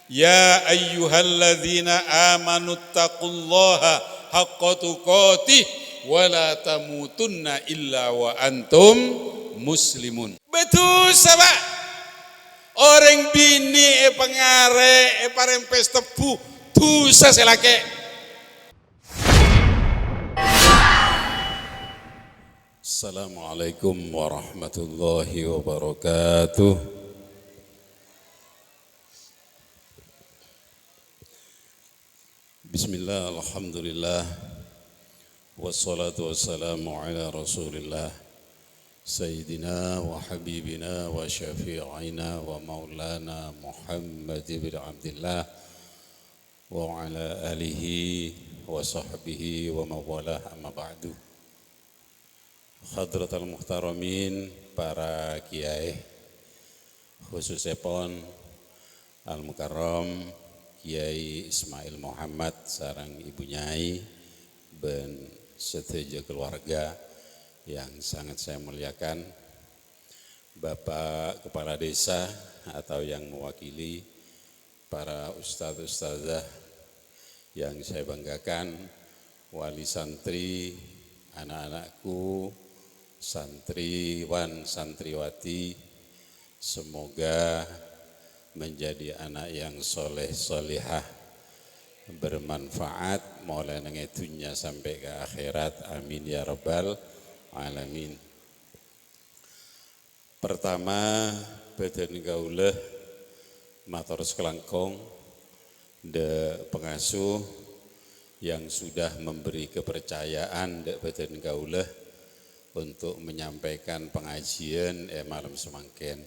Ya ayyuhalladzina amanu taqullaha haqqa tuqatih wa la tamutunna illa wa antum muslimun. Betul sahabat. Orang bini pengare parempes tebu dosa selake. Assalamualaikum warahmatullahi wabarakatuh. Bismillah, alhamdulillah, wassalatu wassalamu ala rasulillah Sayyidina wa habibina wa syafi'ina wa maulana Muhammad ibn Abdillah wa ala alihi wa sahbihi wa mawalah amma ba'du. Hadratal muhtaramin, para kiai, khususnya pon Al-Mukarram Kiai Ismail Muhammad sareng Ibu Nyai ben setuju keluarga yang sangat saya muliakan, Bapak Kepala Desa atau yang mewakili para ustadz-ustadzah yang saya banggakan, wali santri, anak-anakku, santriwan, santriwati, semoga menjadi anak yang soleh solihah, bermanfaat mulai dari dunia sampai ke akhirat, amin ya rabbal alamin. Pertama, badan gauleh matur kelangkong de pengasuh yang sudah memberi kepercayaan de badan gauleh untuk menyampaikan pengajian malam semangken.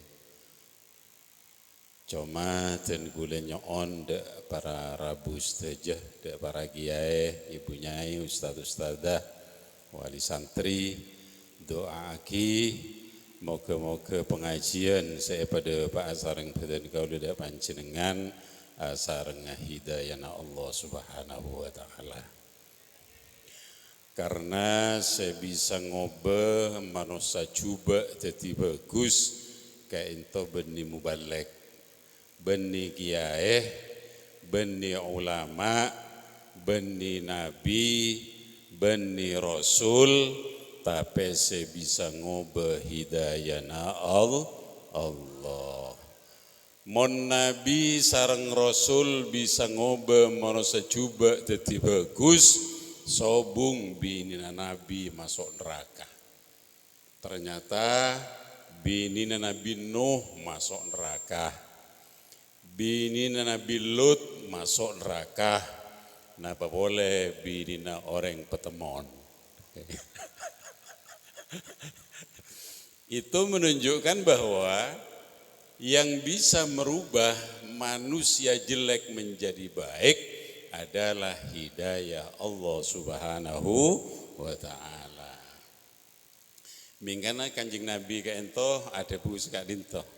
Cuma dan gule nyoon dek para rabu stajah, dek para kiai, ibu nyai, ustadz-ustadzah, wali santri, doa aki, moga-moga pengajian saya pada Pak Asareng badan kaula dek panjenengan asareng hidayahna Allah Subhanahu wa taala. Karena saya bisa ngobe manusia coba jadi bagus kayak ento benih mubalek. Beni kiai, beni ulama, beni nabi, beni rasul, tapi saya bisa ngubah hidayahna Allah. Mon nabi sareng rasul bisa ngubah manusia coba jadi bagus, sobung binina nabi masuk neraka. Ternyata binina Nabi Nuh masuk neraka. Binina Nabi Lut masuk neraka. Napa boleh binina orang petemon. Itu menunjukkan bahwa yang bisa merubah manusia jelek menjadi baik adalah hidayah Allah Subhanahu wa ta'ala. Mingkana Kanjeng Nabi ka ento ada buku sekadinto.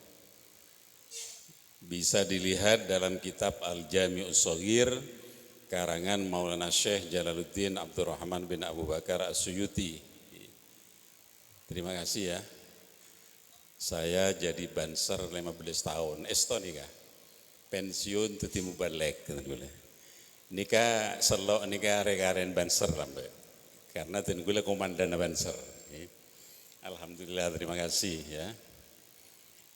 Bisa dilihat dalam kitab Al-Jami'us Shaghir karangan Maulana Syekh Jalaluddin Abdurrahman bin Abu Bakar As-Suyuti. Terima kasih ya. Saya jadi banser 15 tahun. Estonika. Pensiun tuti mubalek. Nika selok nika rekaren banser lambe. Karena ten gula komandan banser. Alhamdulillah, terima kasih ya.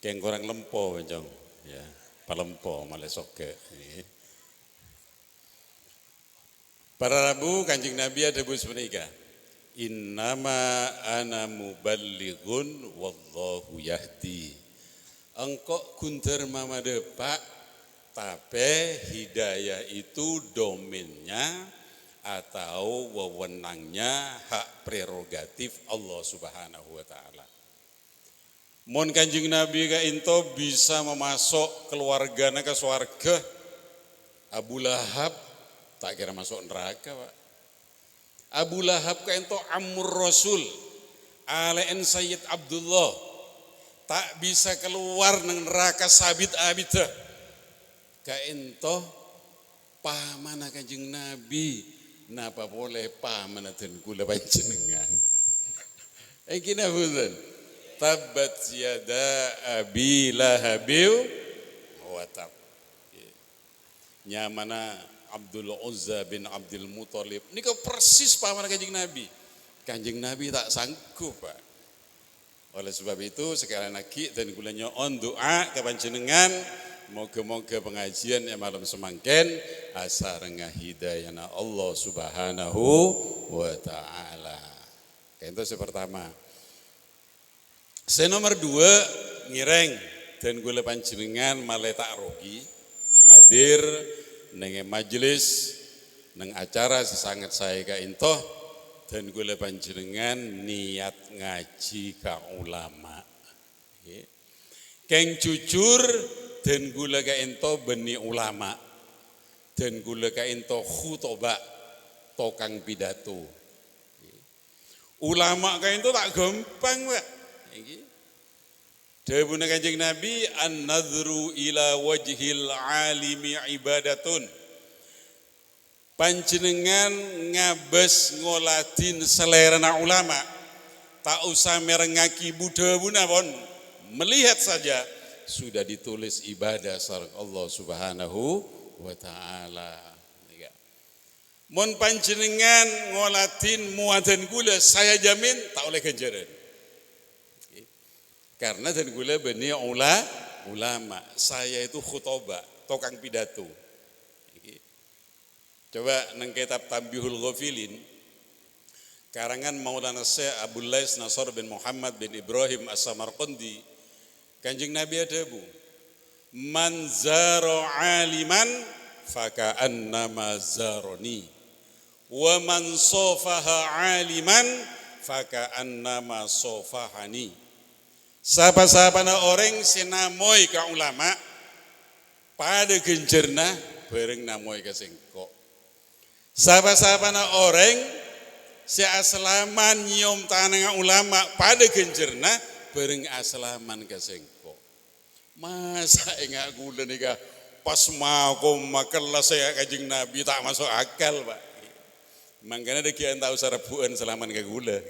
Keng kurang lempo bencong. Ya, palempo malah soke. Para Rabu Kanjeng Nabi ada bus menikah. Innama ana muballighun wallahu yahdi. Engkau kunter mama depak, tapi hidayah itu domainnya atau wewenangnya, hak prerogatif Allah Subhanahu wa taala. Mon Kanjeng Nabi ka into bisa memasuk keluarganya ke swarga. Abu Lahab tak kira masuk neraka, Pak. Abu Lahab ka into Ammur Rasul, alaen Sayyid Abdullah, tak bisa keluar nang neraka sabit abida. Ka into pamana Kanjeng Nabi, napa boleh pamana ten kula panjenengan. Kina punten. Tabbat yada abi lahabil wa tab. nyamana Abdul Uzza bin Abdul Muthalib nika persis paman Kanjeng Nabi. Kanjeng Nabi tak sanggup, Pak. Oleh sebab itu sekali lagi dan kula nyoon doa ke panjenengan moga-moga pengajian yang malam semangken asa rengah hidayahna Allah Subhanahu wa taala. Itu pertama. Saya nomor 2 ngireng dan kula panjenengan malih tak rogi hadir neng majelis neng acara sesangat saya ka intoh dan kula panjenengan niat ngaji ka ulama. Keng jujur dan gula ka ento beni ulama dan gula ka ento khutbah tokang pidato. Ulama ka ento tak gampang, Pak. Iki. Dawuh Kanjeng Nabi an-nadhru ila wajhil alimi ibadatun. Panjenengan ngabes ngoladin selerana ulama tak usah merengaki budaya pun melihat saja sudah ditulis ibadah sareng Allah Subhanahu wa taala. Mun panjenengan ngoladin muadzin kula saya jamin tak oleh ganjaran. Karena dan kula beni ulama, saya itu khutbah, tokang pidato. Coba nang kitab Tambihul Ghafilin karangan Maulana Syekh Abdul Lais Nasr bin Muhammad bin Ibrahim As-Samarqandi. Kanjeng Nabi ada bu, man zaro aliman faka'annama zaroni, wa man sofaha aliman faka'annama sofahani. Sapa-sapana orang sinamoy ka ulama pada genjerna bareng namoy ka sengkok. Sapa-sapana orang si aslaman nyium tanah ulama pada genjerna bareng aslaman ka sengkok. Masa enggak gula nika pas mau makelas saya Kanjeng Nabi tak masuk akal, Pak. Mangkana dekian tahu sarabuan selaman ka gula.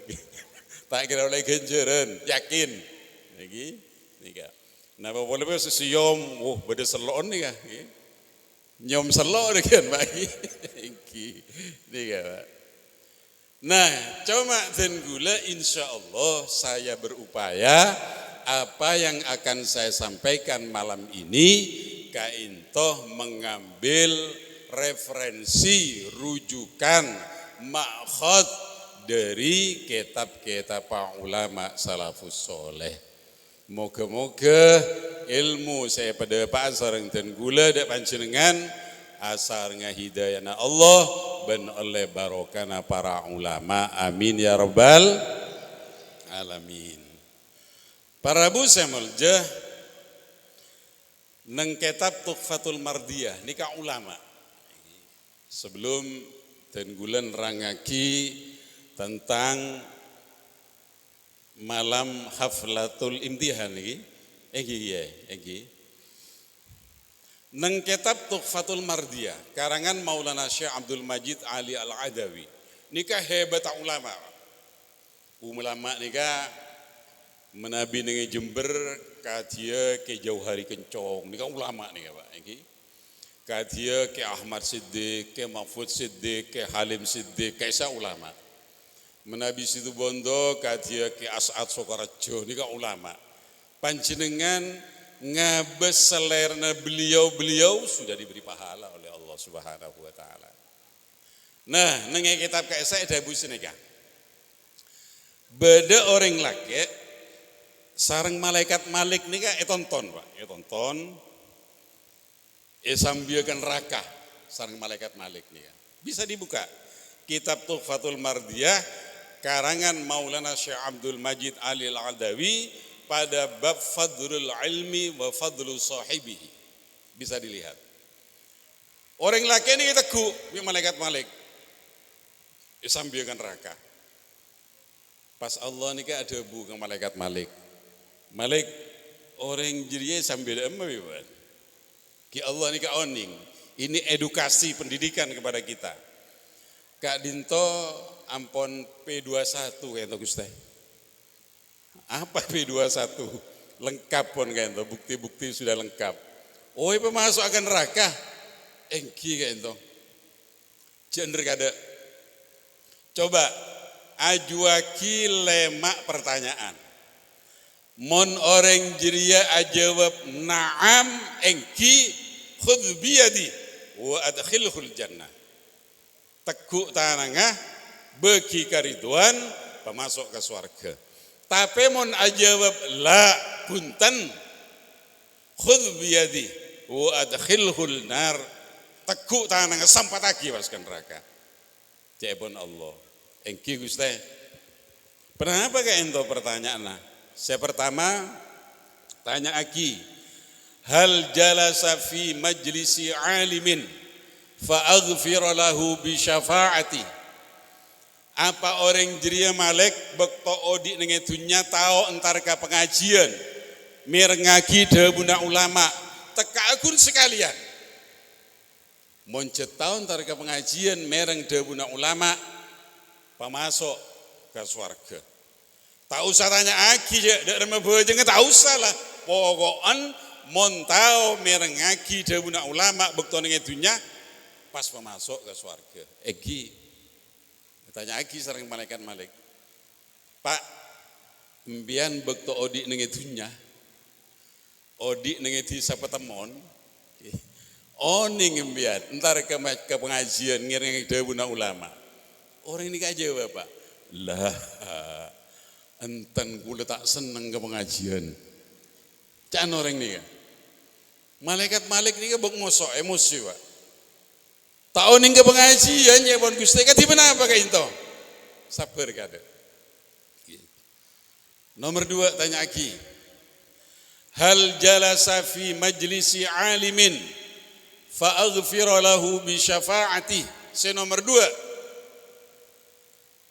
Tak kira oleh genjeran, yakin. Lagi nika. Napa boleh sesiom beda selon nika. Nyom selok dekian, Pak. Nika, Pak. Nah, coba dan gula insya Allah saya berupaya apa yang akan saya sampaikan malam ini kaintoh mengambil referensi rujukan makhad dari kitab-kitab ulama salafus soleh. Moga-moga ilmu saya pada Pak sareng dan gula dak panjenengan asar ngahidayana Allah ben oleh barokana para ulama, amin ya rabbal alamin. Para bu saya muljah nang kitab Tuhfatul Mardiyah nika ulama. Sebelum dan gulan rangaki tentang malam haflatul imtihan iki. Nang kitab Tuhfatul Mardiyah karangan Maulana Syekh Abdul Majid Ali Al-Adawi nika hebat ulama. Ulama nika menabi nengi Jember kadia ke Jauhari Kencong nika ulama nika Pak iki. Kadia ke Ahmad Siddiq, ke Mahfud Siddiq, ke Halim Siddiq, kaisa ulama. Menabi Situbondo kadia ke As'ad Sokorajo nika ulama. Panjenengan ngabes selerna beliau sudah diberi pahala oleh Allah Subhanahu wa taala. Nah, nang kitab kaisa ada busi nika. Beda orang laki sareng malaikat Malik nika etonton, Pak. Etonton sambiakan raka sareng malaikat Malik nika. Bisa dibuka. Kitab Tuhfatul Mardiyah karangan Maulana Syekh Abdul Majid Ali Al-Adawi pada bab fadlul ilmi wa fadlu sahibihi. Bisa dilihat. Orang laki ini teguh, malaikat Malik. Sambiakan raka. Pas Allah ini ada bu ke malaikat Malik. Malik orang jiriye sambil emang ki Allah ini oning. Ini edukasi pendidikan kepada kita. Kak Dinto ampon P21 kayak itu Gusti. Apa P21? Lengkap pun kayak itu, bukti-bukti sudah lengkap. Oh, itu masuk akan neraka. engki kayak itu. Jender kada. Coba ajuaki lemak pertanyaan. Mon orang jeria ajawab na'am engki khudh biyadi wa adkhilhul jannah. Tekuk tanangah beki kariduan pemasuk ke surga. Tapi mon ajawab la punten khudh biyadi wa adkhilhul nar. Tekuk tanangah sampai lagi masuk neraka. Jebon Allah. Engki Gusti. Pernah apa kayak ento pertanyaan? Saya pertama tanya aki, hal jalasa fi majlisi alimin fa aghfira lahu bi syafaati. Apa orang jeria malek bekto odi nenge dunya tao entar ka pengajian mirngaki debuna ulama teka akun sekalian. Moncet tao entar ka pengajian mereng debuna ulama pemasok ke surga. Tak usah tanya aki je, dak remeh bojeng tak usah lah. Pokokan montau merengaki debuna ulama bekto ning dunya pas pemasok ke surga. Egi tanya aki sareng malaikat malik. Pak, mbian bekto odi ning dunya. Odi ning di sapetemon. Oning mbian entar ke pengajian ngiring debuna ulama. Orang ini aja Bapak. Lah enten kula tak seneng ke pengajian. Can orang ni kan. Malaikat Malik ni kan bok mosok emosi Pak. Tahun ni ke pengajian ya bon Gusti ka di mana apa ka into? Sabar kada. Nomor 2 tanya aki. Hal jalasa fi majlisi alimin fa aghfira lahu bi syafaati. Nomor 2.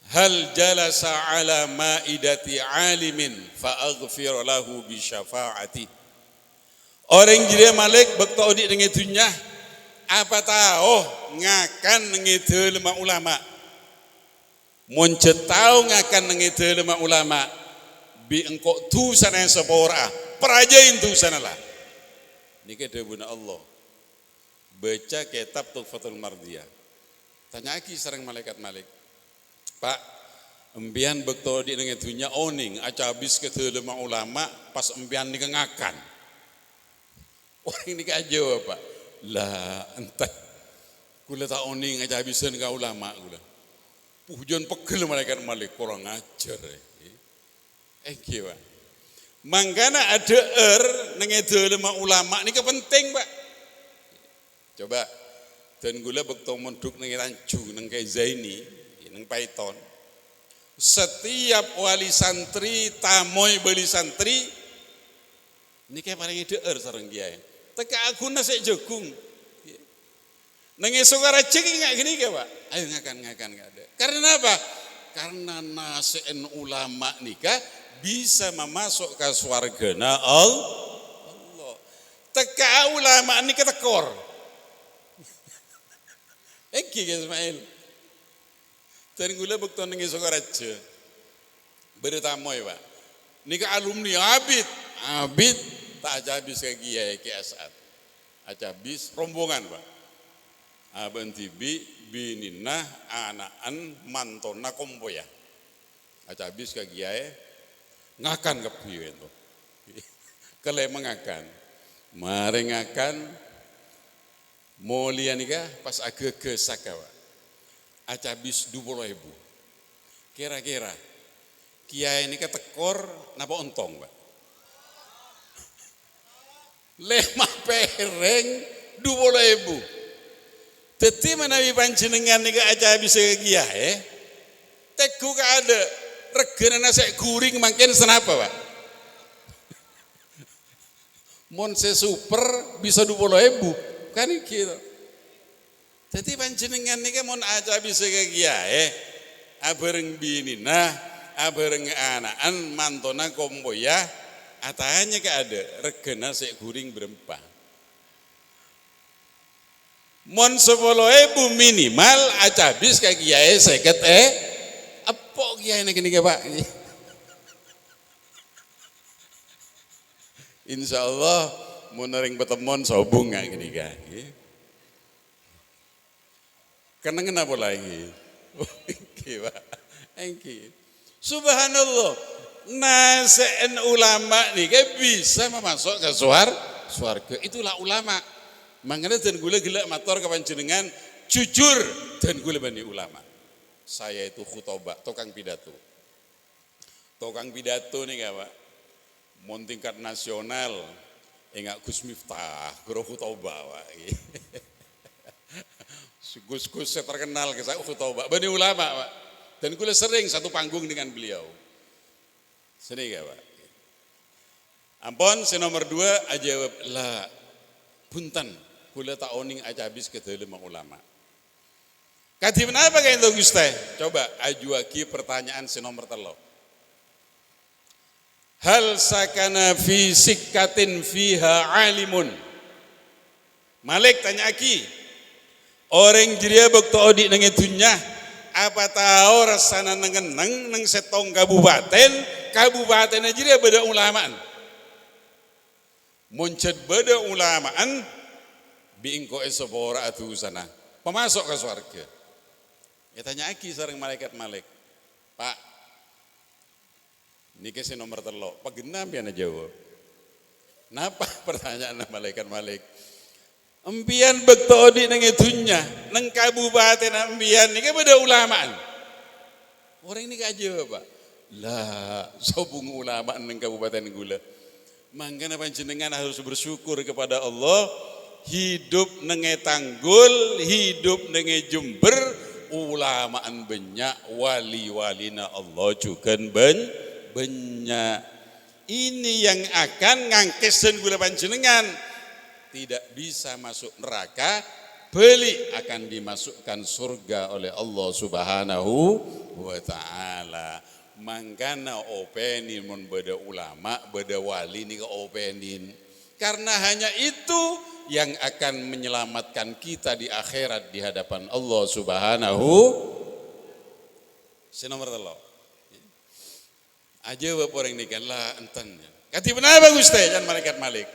Hal jalasa ala maidati alimin fa aghfir lahu bi syafaati. Orang jadi malik bekto odi dengan dunya apa tahu ngakan ngidul ma ulama. Mun tahu ngakan ngidul ma ulama bi engko tu sana sepora perajain tu sana lah. Niki debuna Allah. Baca kitab Tuhfatul Mardiyah. Tanya aki sareng malaikat Malik. Pak, embian bekto di dengan dunia oning, aca habis ke telema ulama pas embian ni ngakan. Orang ini aja Pak. Lah entah. Kula tak oning aca habisan ka ulama kula. Pujon pegel malaikat Malik kurang ajar. Kiwa. Mangkana ada dengan telema ulama ni penting Pak. Coba dan gula bekto monduk nang rancu nang kai Zaini. Neng Python. Setiap wali santri tamoy beli santri ini kayak paling deur sareng kiai. Teka aku nasi jagung. Neng esok racik nggak gini ke Pak? Ayo ngakan nggak ada. Karena apa? Karena nasiin ulama nikah bisa memasuk ke surga na Allah. Teka ulama nikah tekor. Eki Ismail. Dan gula bekton nengi sokaraja bertamoy Pak. Nika alumni abid tak habis ke kiai ke Asad. Aja habis rombongan Pak. Aben tibi bininah anaan mantona kompoya. Aja habis ke kiai ngakan ke piye itu. Kele mengakan. Mare ngakan mulia nika pas agak saka Pak. Aca habis 20.000. Kira-kira kiai ini ketekor napa ontong Pak? 5 pereng 20.000. Teti menawi panjenengan nika aca habis ke kiai, teku ka ada regana nasi guring makin senapa Pak? Mon super bisa 20.000 kan gitu. Jadi panjenengan niki mun aja bisa ke kiai, abareng binina, abareng anaan mantona komboya, atanya ke ada regana sek guring berempah. Mon 10.000 minimal aja habis ke kiai seket apa kiai niki Pak? Insyaallah mun ring petemon sobung gak gini kan. Kenangan apa lagi? Engki, Pak. Engki. Subhanallah. Nase'en ulama nih bisa memasuk ke swarga. Itulah ulama. Makanya dan gula gila mator ke panjenengan jujur dan gula bani ulama. Saya itu khutbah, tukang pidato. Tukang pidato nih Pak. Mon tingkat nasional enggak Gus Miftah, guru khutbah Pak. Gus saya terkenal ke saya khutbah bani ulama Pak. Dan gula sering satu panggung dengan beliau. Sini gak Pak? Ampun, si nomor 2 jawab lah punten, kula tak oning aja habis ke dalam ulama. Kadi menapa kayak itu Gus Teh? Coba ajuaki pertanyaan si nomor 3. Hal sakana fi sikkatin fiha alimun. Malik tanya aki. Orang jiria bekto odi nang dunya apa tahu rasana nengeneng nang setong kabupaten aja dia beda ulamaan. Muncet beda ulamaan biingko esopora atu sana. Pemasok ke surga. Ya tanya aki sareng malaikat Malik. Pak, ini kasih nomor 3. Pak genam ya jawab. Napa pertanyaan malaikat Malik? Empian bekto di nang dunya nang kabupaten empian niki beda ulamaan. Orang ini aja Pak. Lah, sobung ulama nang kabupaten gula. Mangkana panjenengan harus bersyukur kepada Allah, hidup nenge Tanggul, hidup nenge Jember, ulamaan banyak, wali-walina Allah juga banyak. Ini yang akan ngangkesen gula panjenengan tidak bisa masuk neraka, beli akan dimasukkan surga oleh Allah Subhanahu wa taala. Mangkana openin mun beda ulama, beda wali nih ke openin. Karena hanya itu yang akan menyelamatkan kita di akhirat di hadapan Allah Subhanahu. Nomor 3. Aja bapak orang ini kan lah enten. Kati benar bagus teh jangan malaikat Malik.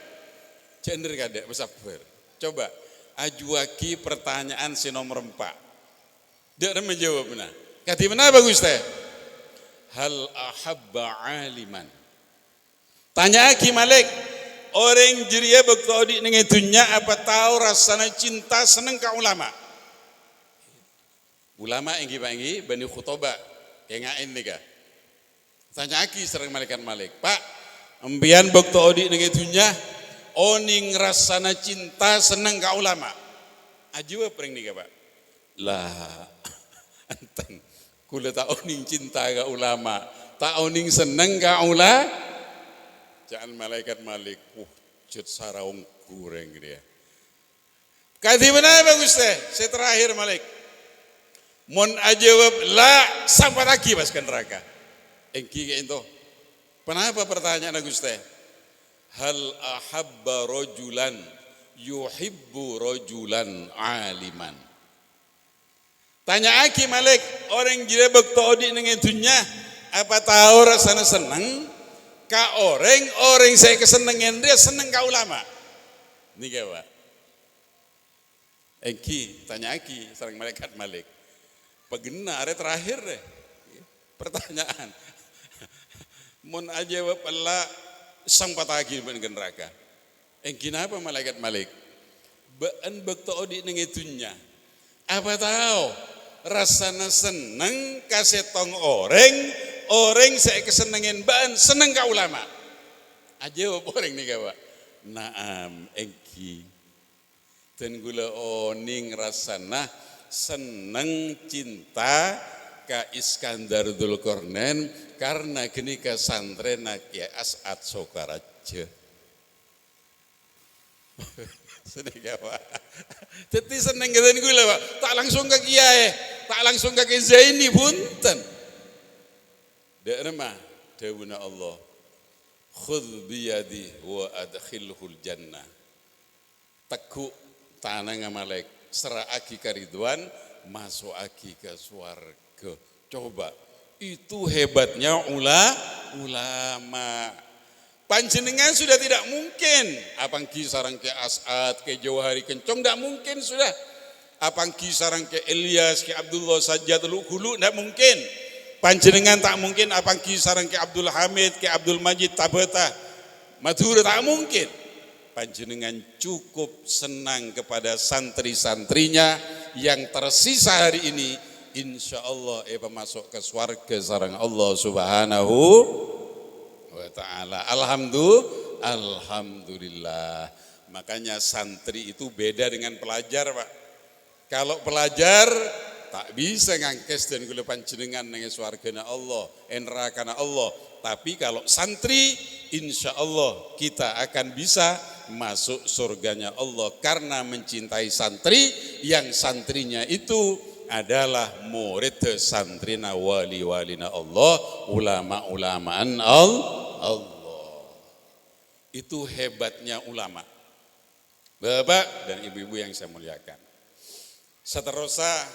Cender kadek bersabar. Coba ajuaki pertanyaan si nomor 4. Dia menjawab benar. Kati benar bagus teh. Hal ahabba aliman. Tanya aki Malik, orang jiria bekto di dunya apa tahu rasanya cinta seneng ka ulama? Ulama enggi pangi bani khutbah kengain nih kah? Tanya aki sering malaikat Malik, Pak, empian bekto di dunya oning rasana cinta seneng ka ulama. Ajwa pring nih Pak. Lah, anten kula tak oning cinta ka ulama, tak oning seneng ka ulama. Jangan malaikat Malik, cut saraung kurang dia. Kati benar bagus teh, saya terakhir Malik. Mon ajawab la sampai lagi masuk neraka. Engki kayak itu. Kenapa pertanyaan bagus teh? Hal ahabba rojulan yuhibbu rojulan aliman. Tanya aki Malik, orang jira bekto di dengan dunya, apa tahu rasanya seneng? Ka orang saya kesenengan dia seneng ka ulama. Nih Pak. Eki, tanya aki, sareng malaikat Malik. Pegena are terakhir deh. Pertanyaan. Mun aja bapala sang patagi ben neraka. Eki napa malaikat Malik? Baan bekto di dengan dunya. Apa tahu rasana seneng kasetong orang saya kesenengan ban seneng ka ulama. Aja orang nih Pak. Naam engki. Dan gula oning rasana seneng cinta ka Iskandar Dzulkarnain karena geni ka santren Kiai As'ad Sokaraja. Seneng Pak. Jadi seneng geden gula Pak. Tak langsung ke Kiai, tak langsung ke Zaini punten. Dek remah dawuna Allah. Khudh biyadi wa adkhilhul jannah. Tekuk tanah ngamalek seraki karidwan masuk aki ke swarga. Coba itu hebatnya ulama. Panjenengan sudah tidak mungkin apangki sarang ke As'ad ke Jauhari Kencong tidak mungkin sudah. Apangki sarang ke Ilyas, ke Abdullah Sajjadul Hulu, tidak mungkin. Panjenengan tak mungkin apangki sarang ke Abdul Hamid, ke Abdul Majid Tabata, Madura, tak mungkin. Panjenengan cukup senang kepada santri-santrinya yang tersisa hari ini. Insya Allah masuk ke swarga sarang Allah Subhanahu wa ta'ala. Alhamdulillah. Makanya santri itu beda dengan pelajar, Pak. Kalau pelajar tak bisa ngangkes dan kula panjenengan nang swargana Allah, nerakana Allah. Tapi kalau santri, insya Allah kita akan bisa masuk surganya Allah karena mencintai santri, yang santrinya itu adalah murid santrina wali-walina Allah, ulama-ulamaan Allah. Itu hebatnya ulama. Bapak dan ibu-ibu yang saya muliakan. Seterusnya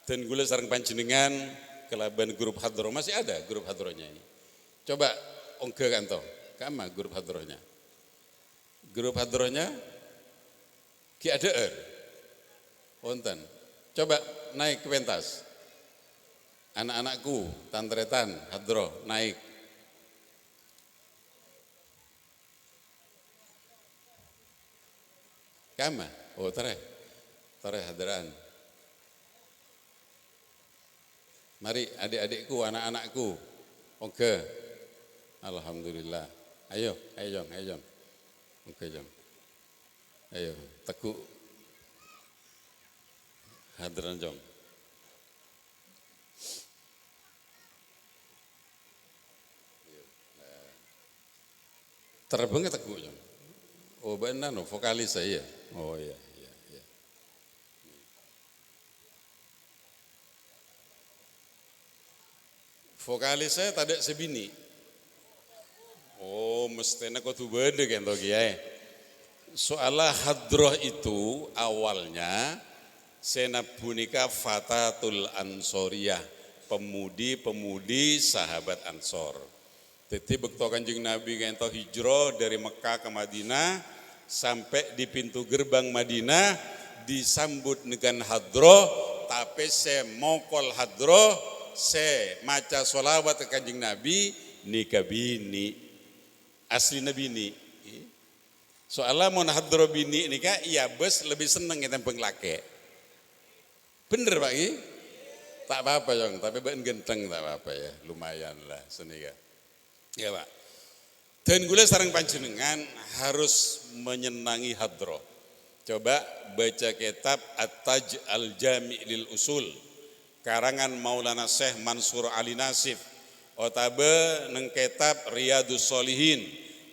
dan gula sareng panjenengan kelaban grup hadroh, masih ada grup hadrohnya ini. Coba ongke kanto, kama grup hadrohnya. Grup hadrohnya Ki ADR. Wonten. Coba naik ke pentas. Anak-anakku, tantretan, hadroh, naik. Kama? Oh, tare hadraan. Mari adik-adikku, anak-anakku. Oke. Alhamdulillah. Ayo jom. Oke, jom. Ayo, Teguh. Hadran jom. Terbang Teguh jom. Oh, benar no, vokalis saya. Oh iya. Vokalis saya tak ada sebini. Oh, mestinya kudu beda kan toh kiai. Soalnya hadroh itu awalnya senabunika Fatatul Ansoriyah, pemudi-pemudi sahabat Ansor. Jadi bekto Kanjeng Nabi kan toh hijrah dari Mekah ke Madinah sampai di pintu gerbang Madinah disambut dengan hadroh, tapi saya mokol hadroh, saya maca sholawat ke Kanjeng Nabi nikah bini asli nabi ini. Soalnya mau hadroh bini nikah iya bes lebih seneng kita penglake. Bener Pak I? Tak apa-apa Jong, tapi ben genteng tak apa-apa ya, lumayan lah senika. Ya Pak. Dan gula sareng panjenengan harus menyenangi hadroh. Coba baca kitab At-Taj Al-Jami' lil Usul karangan Maulana Syekh Mansur Ali Nasif. Otabe neng kitab Riyadus Solihin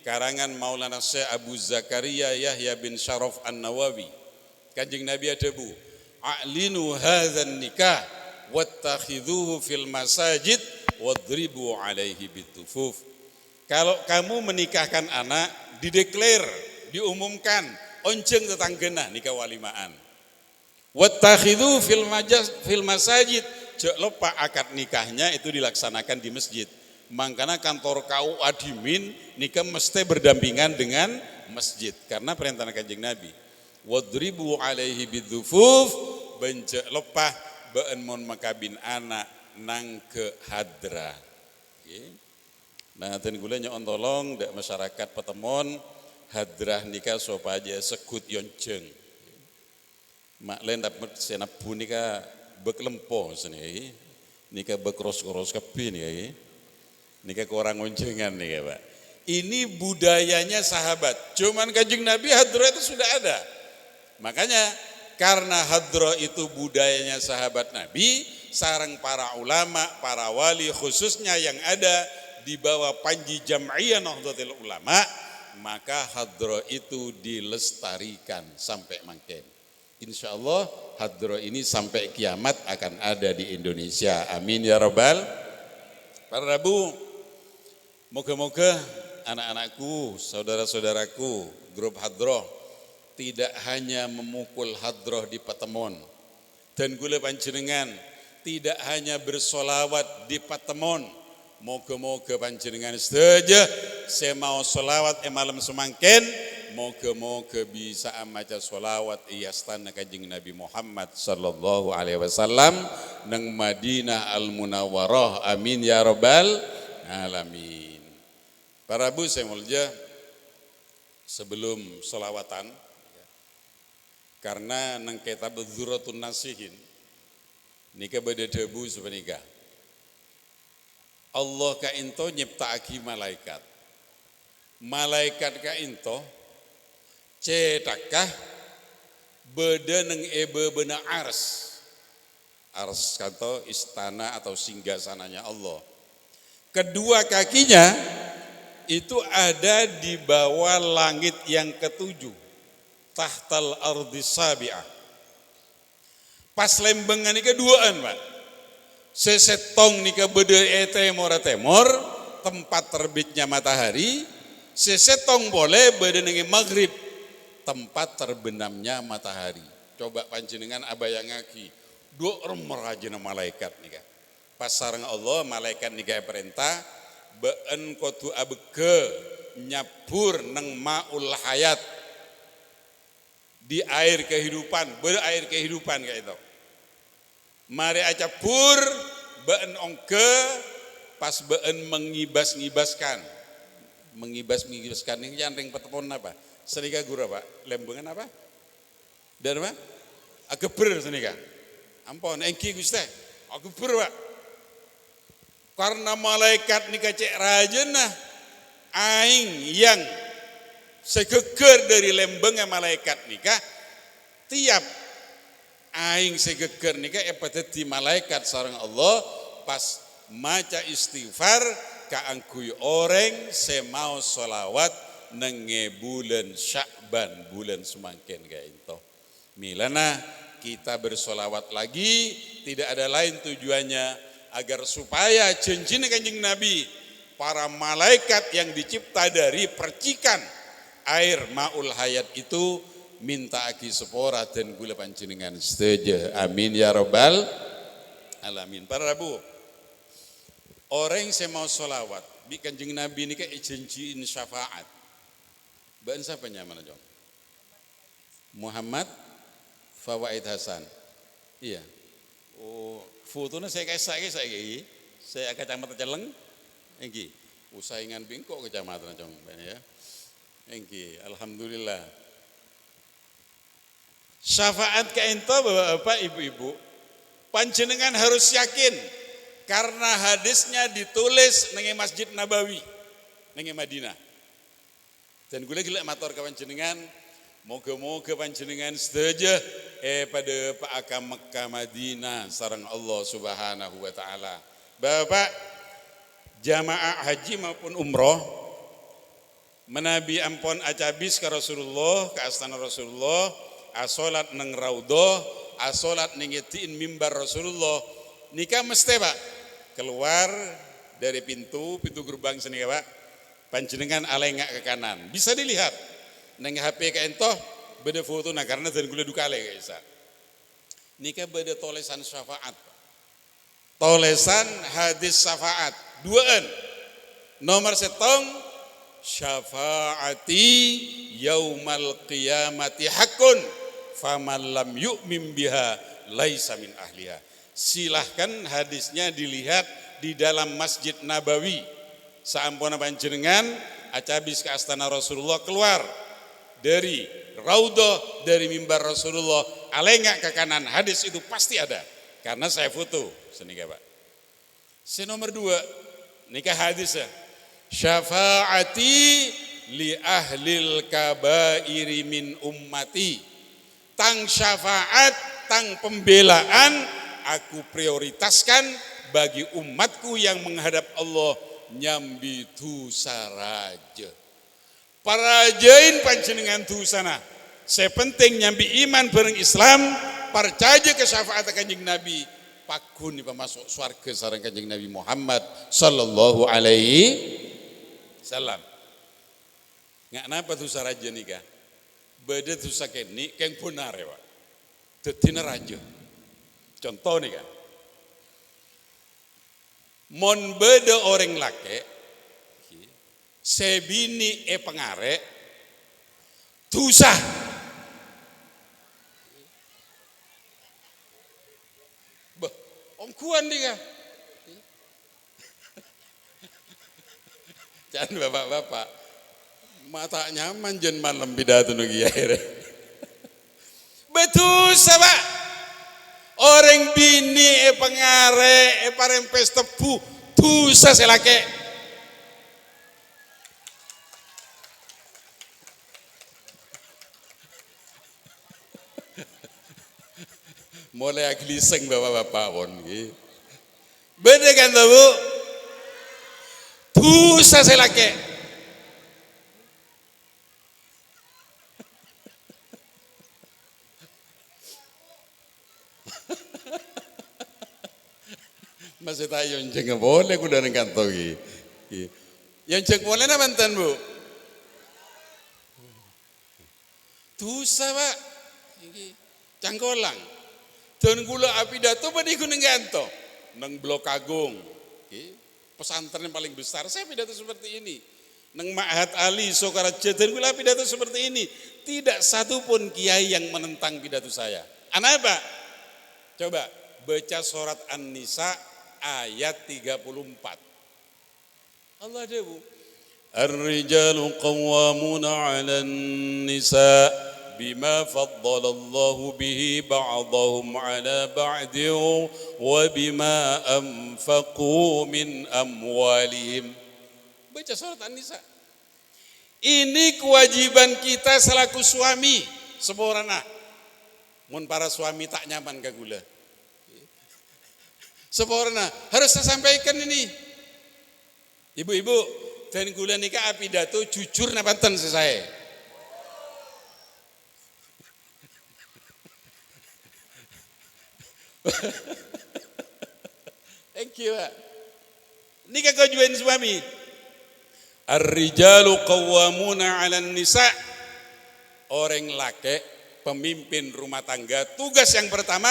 karangan Maulana Syekh Abu Zakaria Yahya bin Syaraf An-Nawawi. Kanjeng Nabi adabu, a'linu hadzan nikah wattakhidhuhu fil masajid wadribu alaihi bitufuf. Kalau kamu menikahkan anak, dideklar, diumumkan, onceng tetanggena nikah walimaan. Wattakhidhu fil masajid, jek lupa akad nikahnya itu dilaksanakan di masjid. Makanya kantor KU Adimin nikah mesti berdampingan dengan masjid karena perintah Kanjeng Nabi. Wadribu alaihi bidzufuf, bencek lepah beun mon makabin anak nang ke hadra. Nah, ten gula nyon tolong dak masyarakat Petemon hadrah nikah sopaja sekut yonceng. Mak lain dapat senap punika beklempo seni. Nikah bekros-kros kepi nih. Nikah ke orang oncengan nih ya Pak. Ini budayanya sahabat. Cuman Kanjeng Nabi hadrah itu sudah ada. Makanya karena hadrah itu budayanya sahabat Nabi, sareng para ulama, para wali khususnya yang ada di bawah panji Jam'iyah Nahdlatul Ulama, maka hadrah itu dilestarikan sampai mangken. Insya Allah hadrah ini sampai kiamat akan ada di Indonesia. Amin ya rabbal. Para Rabu, moga-moga anak-anakku, saudara-saudaraku, grup hadrah tidak hanya memukul hadrah di Patemon dan gula panjenengan tidak hanya bersolawat di Patemon. Moga-moga panjenengan saja saya mau solawat malam semangken, moga-moga bisa maca sholawat iyastana kanjeng Nabi Muhammad sallallahu alaihi wasallam nang Madinah Al Munawwarah. Amin ya rabbal alamin. Para bu saya mulja, sebelum sholawatan, karena nang kitab Dzurratun Nasihin nika bade debu sepenika. Allah ka into nyiptaaki malaikat. Malaikat ka into cetakah beda neng ebe bena ars. Ars kanto istana atau singgasananya Allah. Kedua kakinya itu ada di bawah langit yang ketujuh. Tahtal ardi sabi'ah. Pas lembengan nika duaan, Pak. Sesetong nika beda temor tempat terbitnya matahari. Sesetong boleh beda nenge maghrib, tempat terbenamnya matahari. Coba panjenengan abayangaki, dua merajana malaikat nika. Pas sareng Allah malaikat nika perintah, been kotu abeke nyapur neng maul hayat di air kehidupan, berair kehidupan kayak itu. Mari aja pur been ongke pas been mengibaskan ini yang ring petepon apa? Senika gura Pak, lembengan apa? Dan apa? Ageber senika. Ampun, engki Gusti. Ageber Pak. Karena malaikat nika cek rajana aing yang segeger dari lembengan malaikat nika tiap aing segeger nika epateti malaikat sareng Allah pas maca istighfar kaangkuy orang semau sholawat nenge bulan Sya'ban bulan semangkin kayak itu. Milana kita bersolawat lagi tidak ada lain tujuannya agar supaya janjin kanjeng Nabi para malaikat yang dicipta dari percikan air maul hayat itu minta aki sepora dan gula panjenengan setuju. Amin ya rabbal alamin. Para Rabu, orang yang mau sholawat di kanjeng Nabi ini kayak janjiin syafaat. Bahan siapa nyaman Jong? Muhammad Fawaid Hasan. Iya. Oh, fotonya saya saya kecamatan Celeng. Engki. Usaingan Bingkok kecamatan Jong ya. Engki. Alhamdulillah. Syafaat ka ento Bapak Ibu-ibu, panjenengan harus yakin karena hadisnya ditulis nang Masjid Nabawi nang Madinah. Dan gula-gula matur ka panjenengan, moga-moga panjenengan setuju pada Pak Aka Mekah Madinah sareng Allah Subhanahu wa taala. Bapak jamaah haji maupun umroh menabi ampun acabis ke Rasulullah, ke astana Rasulullah, asolat neng raudhah, asolat neng yatiin mimbar Rasulullah. Nikah mesti Pak keluar dari pintu gerbang sini Pak. Panjenengan alengak ke kanan. Bisa dilihat neng HP ka entoh beda foto nah karena dan gula dukale guys. Nikah beda tolesan syafaat. Tolesan hadis syafaat. Duaan. Nomor setong syafaati yaumal qiyamati hakun faman lam yu'min biha laisa min ahliha. Silahkan hadisnya dilihat di dalam Masjid Nabawi. Saampuna panjenengan acabis ke astana Rasulullah keluar dari raudhah dari mimbar Rasulullah alengak ke kanan hadis itu pasti ada karena saya foto senika Pak. Nomor 2 nikah hadisnya syafaati li ahlil kabairi min ummati. Tang syafaat tang pembelaan aku prioritaskan bagi umatku yang menghadap Allah nyambi dosa raja. Parajain panjenengan dosana. Saya penting nyambi iman bareng Islam, percaya ke syafaat kanjeng Nabi, pakun masuk surga sareng kanjeng Nabi Muhammad sallallahu alaihi wasallam. Nggak napa dosa raja nikah. Beda dosa kene keng benar ya Pak. Dadine raja. Contoh nih kan. Mon beda orang laki sebini pengare dosa. Bah, om kuan nih kah? Jangan bapak-bapak, mata nyaman jen malam pidato nugi akhirnya. Betul Pak. Orang bini pengare parempes tebu dosa selake. Mulai agliseng bapak-bapak pon. Bener kan Bu? Dosa selake. Masih tahu yang jeng boleh kuda neng kantongi. Yang jeng boleh na mantan Bu. Dosa Pak. Cangkolang. Dan gula api dato pada ikut neng kanto. Neng Blok Agung. Pesantren yang paling besar saya pidato seperti ini. Neng Ma'had Ali Sokaraja dan gula pidato seperti ini. Tidak satu pun kiai yang menentang pidato saya. Kenapa? Coba baca surat An-Nisa ayat 34. Allah ada Bu. Ar-rijalu qawwamuna 'alan nisa bima faddalallahu bihi ba'dahum 'ala ba'din wa bima anfaqu min amwalihim. Baca surat An-Nisa. Ini kewajiban kita selaku suami seborana. Mun para suami tak nyaman ke gula. Seborana harus saya sampaikan ini. Ibu-ibu dan gula nikah pidato jujur napanten saya. Thank you Pak. Nikah kewajiban suami. Ar-rijalu qawwamuna 'alan nisa. Orang laki pemimpin rumah tangga, tugas yang pertama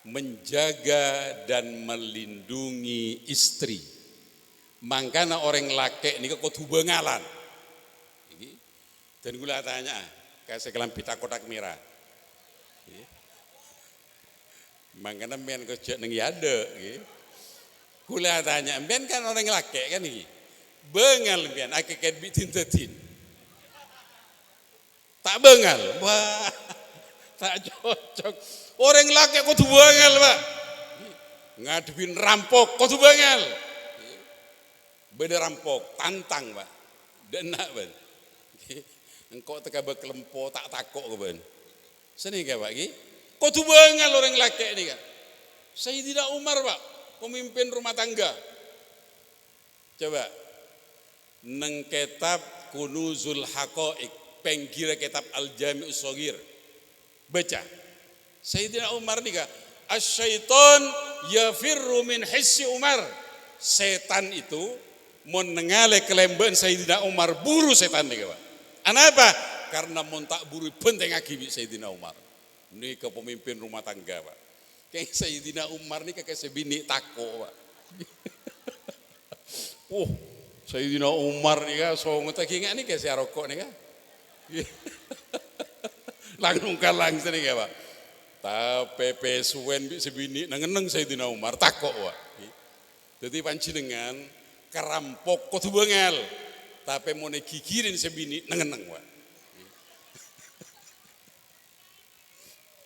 menjaga dan melindungi istri. Mangkana orang laki ini kok bengalan. Dan gula tanya, kasih kelam pita kotak merah. Mangkana men kerja neng yade. Gula tanya, men kan orang laki kan ini, bengal men, akeket bitin tetin. Tak bengal, wah, tak cocok. Orang laki kok tuh bengal Pak, ngadepin rampok kok tuh bengal. Beda rampok, tantang Pak, denak Pak. Engkau teka berkelempo tak takok ke Ben. Seni ke Pak ki? Kok tuh bengal orang laki ini kan? Sayyidina Umar Pak, pemimpin rumah tangga. Coba neng kitab Kunuzul Haqaiq, penggira kitab Al-Jami' Us-Shaghir. Baca. Sayyidina Umar nih kan, "Asy-syaiton yafirru min hissi Umar." Setan itu menengale kelemben Sayyidina Umar, buru setan nih Pak. Kenapa? Karena mun tak buru penting akibat Sayyidina Umar. Ini kepemimpin rumah tangga Pak. Kayak Sayyidina Umar nih kayak sebini tako Pak. Sayyidina Umar nih kan, so ngutak ingat nih kayak si rokok nih kan. Langsung kalang sini kayak Pak. Tapi pesuwen sebini nengeneng Sayyidina Umar tako Pak. Jadi panjenengan kerampok kok bengal. Tapi mau gigirin sebini nengeneng Pak.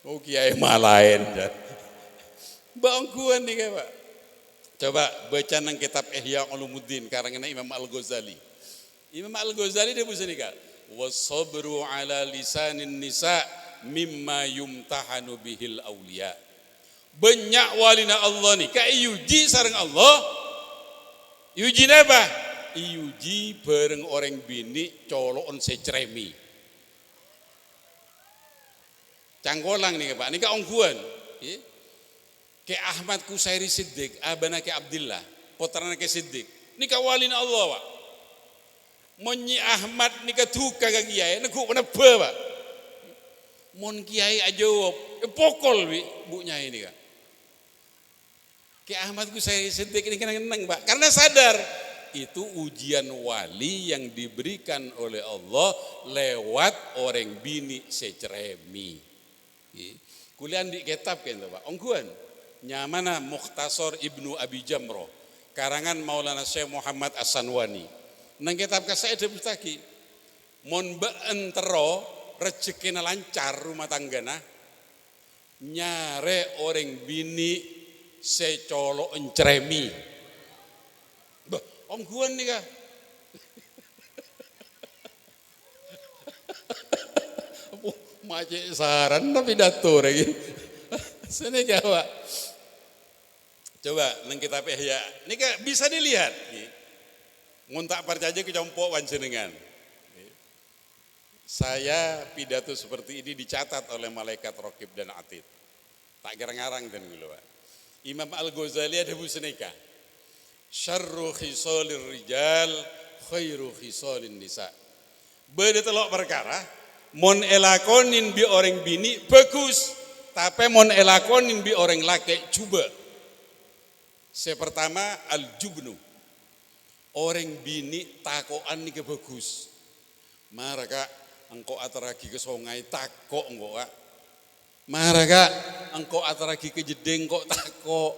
Oh kiai malain ya. Bangkuan nih Pak. Coba baca nang kitab Ihya Ulumuddin karangan Imam Al-Ghazali. Imam Al-Ghazali dia bisa nikah. Wasabru ala lisanin nisa mimma yumtahanu bihil awliya. Banyak walina Allah nih ka iuji sareng Allah. Iuji apa? Iuji bareng orang bini colon secremi. Cangkolang nih Pak, ini ke ongguan. Ke Ahmad Kusairi Siddiq, abana ke Abdillah, putrana ke Siddiq. Ini ke walina Allah Pak. Monyi Ahmad ni ketuka ke kiai, nak mana Pak? Mon kiai aja pokol bu nyai ini kan. Ki Ahmad Kusairi Siddiq ini kena Pak, karena sadar itu ujian wali yang diberikan oleh Allah lewat orang bini seceremi. Kuliah di kitab kan Pak. Ongguan nyamana Mukhtasar Ibnu Abi Jamroh karangan Maulana Syekh Muhammad As-Sanwani. Nang kitab kasih ada bustaki. Mon beentero rezekina lancar rumah tanggana nyare orang bini secolo encremi. Bah, ongguan nih kah? Macet saran tapi datur lagi. Sini Jawa. Coba nang kitab Ihya. Nika bisa dilihat. Nguntak percaya ke compok panjenengan. Saya pidato seperti ini dicatat oleh malaikat Raqib dan Atid. Tak garang-garang dan gitu. Imam Al-Ghazali ada busneka. Syarru khisalir rijal khairu khisalin nisa. Beda telok perkara mon elakonin bi orang bini bagus, tapi mon elakonin bi orang laki coba. Sepertama al-jubnu. Orang bini takoan ni bagus. Maraka engkau ataragi ke sungai takok engkau kak. Maraka engkau ataragi ke jedeng kok takok.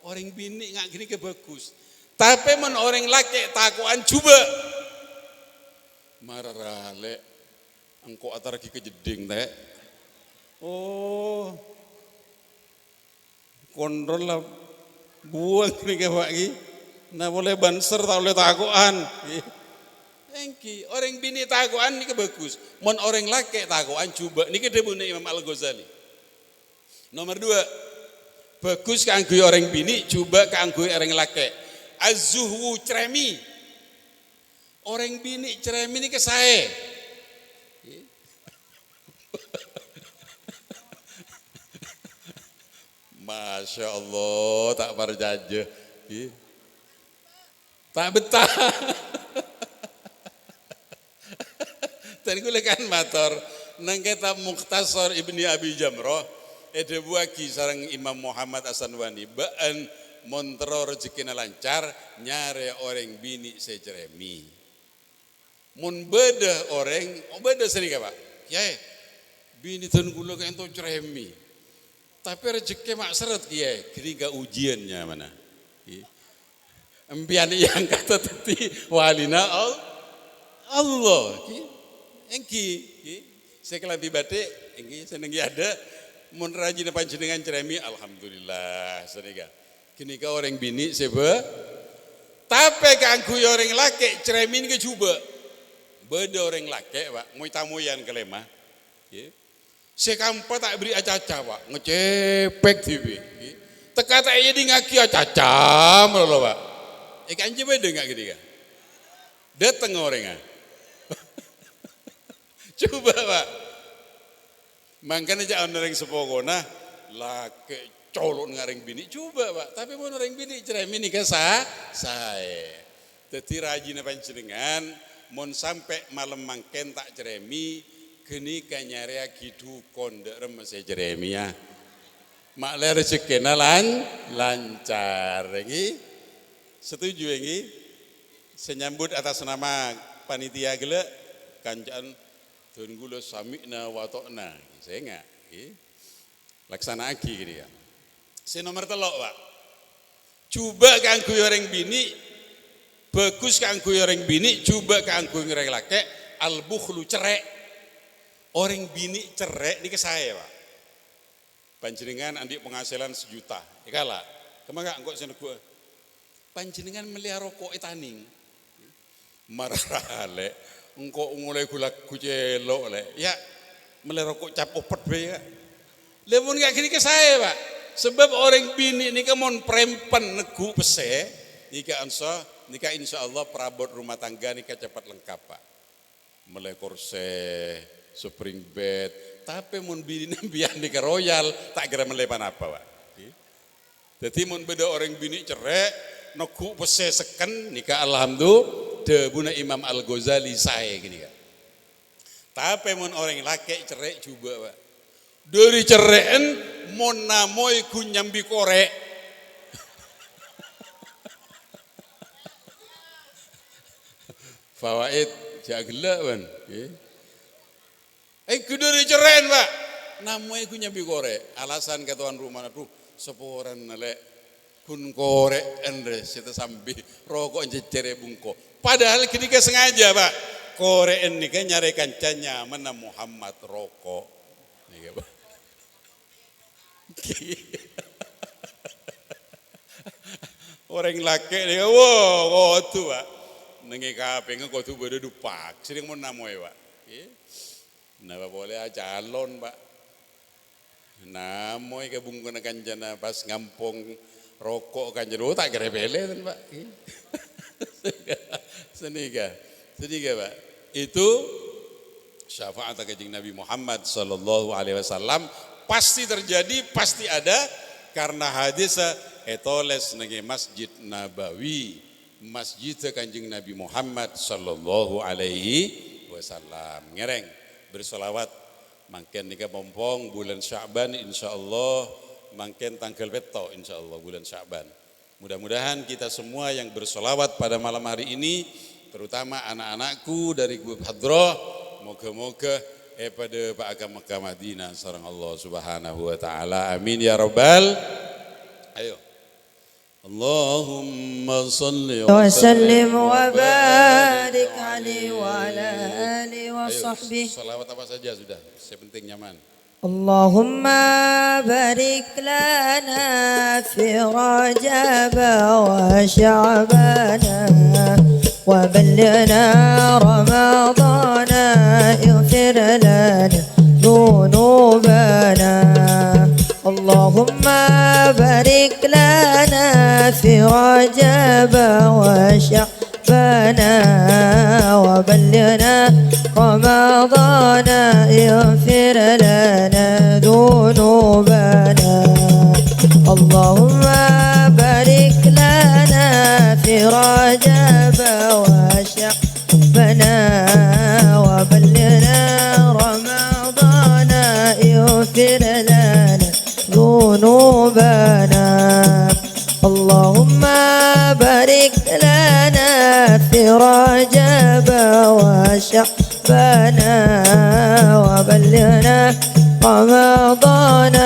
Orang bini ngak gini ke bagus. Tapi mon orang laki takoan coba. Mararale engkau ataragi ke jedeng teh. Oh. Kontrol lah buang nih ke Pak Ki. Nah boleh banser tak boleh takoan. Engki orang bini takoan nih bagus. Mon orang laki takoan coba. Niki debune Imam Al-Ghazali. Nomor 2. Bagus kanggo orang bini coba kanggo orang laki. Az-zuhwu ceremi. Orang bini ceremi ini ke saya. Masya Allah tak percaya. Tak betah. Dan gue kan mator nang kitab Mukhtasar Ibnu Abi Jamroh ada buaki sareng Imam Muhammad As-Sanwani baan montro rezekina lancar nyare orang bini seceremi. Mun beda orang, beda sering Pak. Ya, bini tun kula kayak ento ceremi. Tapi rezeki mak seret kiai, gini gak ujiannya mana. Empian yang kata tadi walina Allah. Engki, saya kelambi batik, engki senengi ada, mun rajin panjenengan ceremi, alhamdulillah senega. Kini kau orang bini sebe, tapi kangku orang laki ceremi ini coba, beda orang laki Pak, mau tamuyan kelemah, sekampa tak beri acaca Pak, ngecepek TV, teka tak jadi ngaki acaca malah Pak, ikan je beda nggak gitu kan, datang orangnya, coba Pak, makanya jangan orang sepokona, laki colok ngareng bini coba Pak, tapi mau ngareng bini ceremi ini kesah saya. Jadi rajin panjenengan, mon sampai malam mangken tak ceremi, geni kanyarea gitu kondek remese ceremi ya. Makle rezekina lancar, ini setuju ini. Senyambut atas nama panitia gele kancan tunggu samikna watokna, saya enggak, laksana aki gitu ya. Si nomor 3 Pak. Coba kanggo orang bini bagus kanggo orang bini, coba kanggo orang laki al-bukhlu cerek. Orang bini cerek niki saya Pak. Panjenengan andik penghasilan 1 juta. Ikala. Kemana engko sing nego. Panjenengan melihara rokok etaning. Marale engko mulai gula kucelok le. Ya melihara rokok cap opet bae ya. Lemon gak gini ke saya Pak. Sebab orang bini ini mon prempen negu pese, nika insya Allah perabot rumah tangga nika cepat lengkap Pak. Mulai kursi, spring bed, tapi mon bini biar nika royal tak kira melepan apa Pak. Jadi mon beda orang bini cerek, negu pese seken nika alhamdulillah debuna Imam Al-Ghazali saya gini kan. Tapi mon orang laki cerek juga Pak. Dari cereen mon namoy ku nyambi korek. fawaid jagelak kan. Kudu diceren Pak. Namanya ku nyambi korek. Alasan katuan rumah aduh seporan nalek kun korek endre kita sambil rokok jecere bungko. Padahal ketika sengaja Pak. Korek ini kan nyari kancanya mana Muhammad rokok. Nih Pak. Orang laki ni, wow, tu Pak. Nengi kape ngko tu berdupak. Sering mau namoy Pak. Napa boleh calon Pak. Namoy ke bungkuna kancana pas ngampung rokok kancana tak kira bele kan Pak. Seniga Pak. Itu syafaat kanjeng Nabi Muhammad sallallahu alaihi wasallam pasti terjadi, pasti ada karena hadis etoles nege Masjid Nabawi, masjid kanjeng Nabi Muhammad sallallahu alaihi wasallam. Ngereng bersolawat mangken nika pompong bulan Sya'ban insyaallah, mangken tanggal peto insyaallah bulan Sya'ban. Mudah-mudahan kita semua yang bersolawat pada malam hari ini, terutama anak-anakku dari Gub Hadrah, moga-moga pada Pak Agam Mekah Madinah sareng Allah Subhanahu wa taala. Amin ya rabbal. Ayo. Allahumma salli wa sallim wa barik alaihi wa ala alihi wa sahbihi. Salawat apa saja sudah, sepenting nyaman. Allahumma barik lana fi Rajab wa Sya'ban wa ballighna Ramadana ighfir lana dhunubana. Allahumma barik lana fi Rajab wa Sya'ban wa ballighna Ramadana ighfir lana dhunubana. Allahumma barik lana fi Rajab wa Sya'ban wa ballighna Ramadana ighfir lana ذنوبنا. اللهم بارك لنا في رجب وشعبان وبلغنا رمضان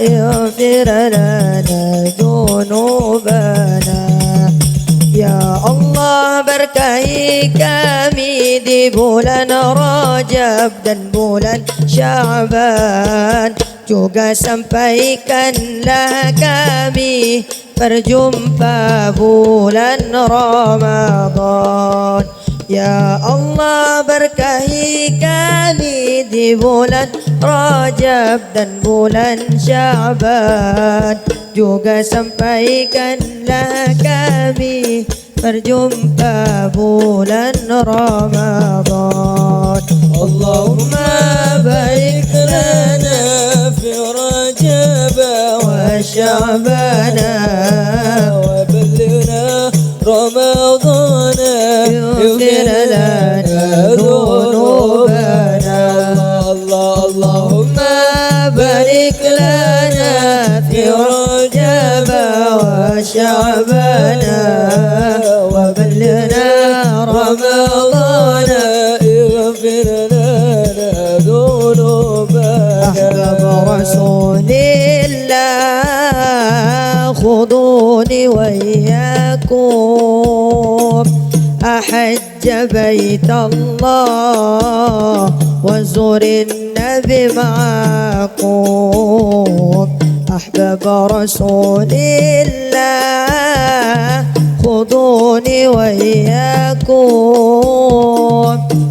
اغفر لنا ذنوبنا. Ya Allah berkahi kami di bulan Rajab dan bulan Sya'ban, juga sampaikanlah kami berjumpa bulan Ramadan. Ya Allah berkahi kami di bulan Rajab dan bulan Sya'ban, juga sampaikanlah kami berjumpa bulan Ramadan. Allahumma barik lana fi Rajab wa Sya'ban wa ballighna Ramadan ighfir lana dhunubana. Allahumma barik lana fi Rajab wa Sya'ban wa ballighna Ramadan ighfir lana dhunubana. Ahbab Rasulillah khuduni wa iyyakum أحج بيت الله وزور النبي معكم. أحباب رسول الله خذوني وإياكم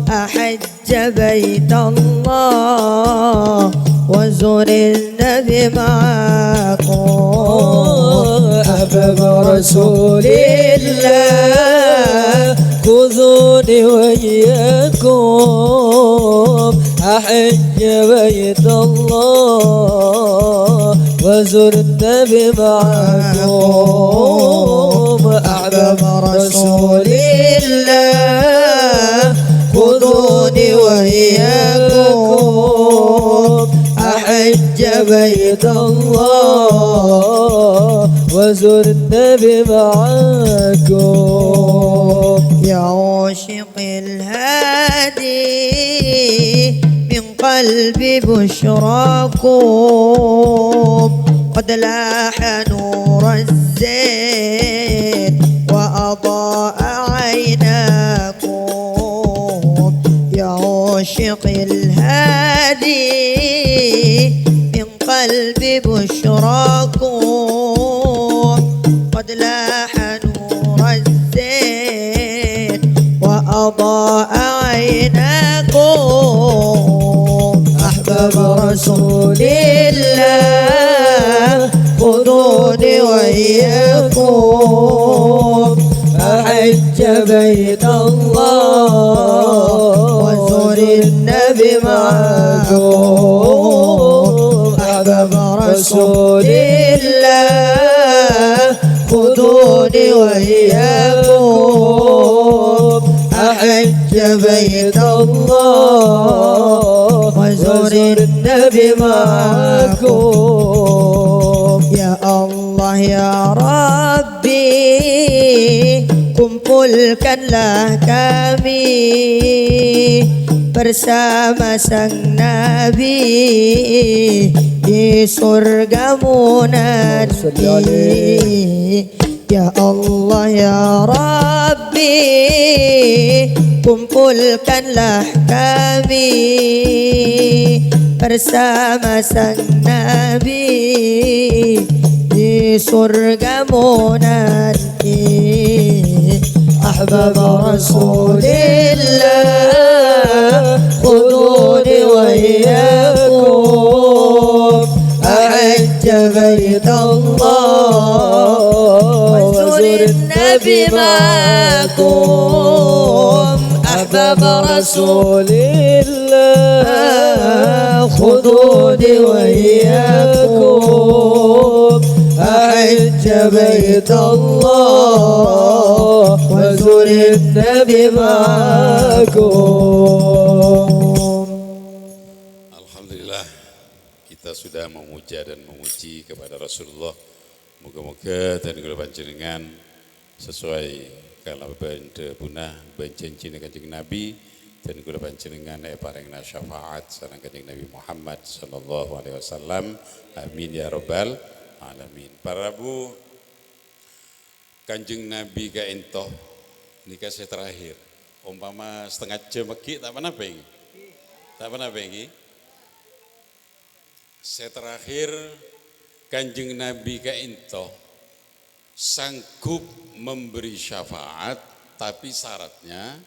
أحج بيت الله وزور النبي معكم. أحباب رسول الله خذوني وإياكم أحج بيت الله وزر النبي معكم. أحباب رسول الله خذوني وإياكم أحج بيت الله وزرت بمعاكم يا عاشق الهادي من قلبي بشراكم قد لاح نور الزين وأضاء عيناكم يا عاشق الهادي من قلبي بشراكم قد لاح نور الزين وأضاء عيناكم أحباب رسول الله خذوني وإياكم أحج بيت الله وزور النبي معكم أحباب رسول الله خذوني وإياكم أحج بيت الله وزور النبي معكم يا الله يا ربي kumpulkan kami bersama sang Nabi di surgamu nanti. Ya Allah ya Rabbi, kumpulkanlah kami bersama sang Nabi di surgamu nanti. Ahbab Rasulillah khuduni wa iyyakum ahajja bait Allah wa zurin nabi ma'akum. Ahbab Rasulillah khuduni wa iyyakum أحج بيت الله وزر النبي معكم. Alhamdulillah, kita sudah memuja dan memuji kepada Rasulullah. Moga-moga dan kula panjenengan sesuai kalau bende punah benjanji Kanjeng Nabi dan kula panjenengan paringna syafaat sareng Kanjeng Nabi Muhammad sallallahu alaihi wasallam. Amin ya rabbal alamin. Para Bu, Kanjeng Nabi ka entoh nikah saya terakhir. Umpama setengah jam lagi tak pernah pengi. Tak pernah pengi. Saya terakhir Kanjeng Nabi ka entoh sanggup memberi syafaat, tapi syaratnya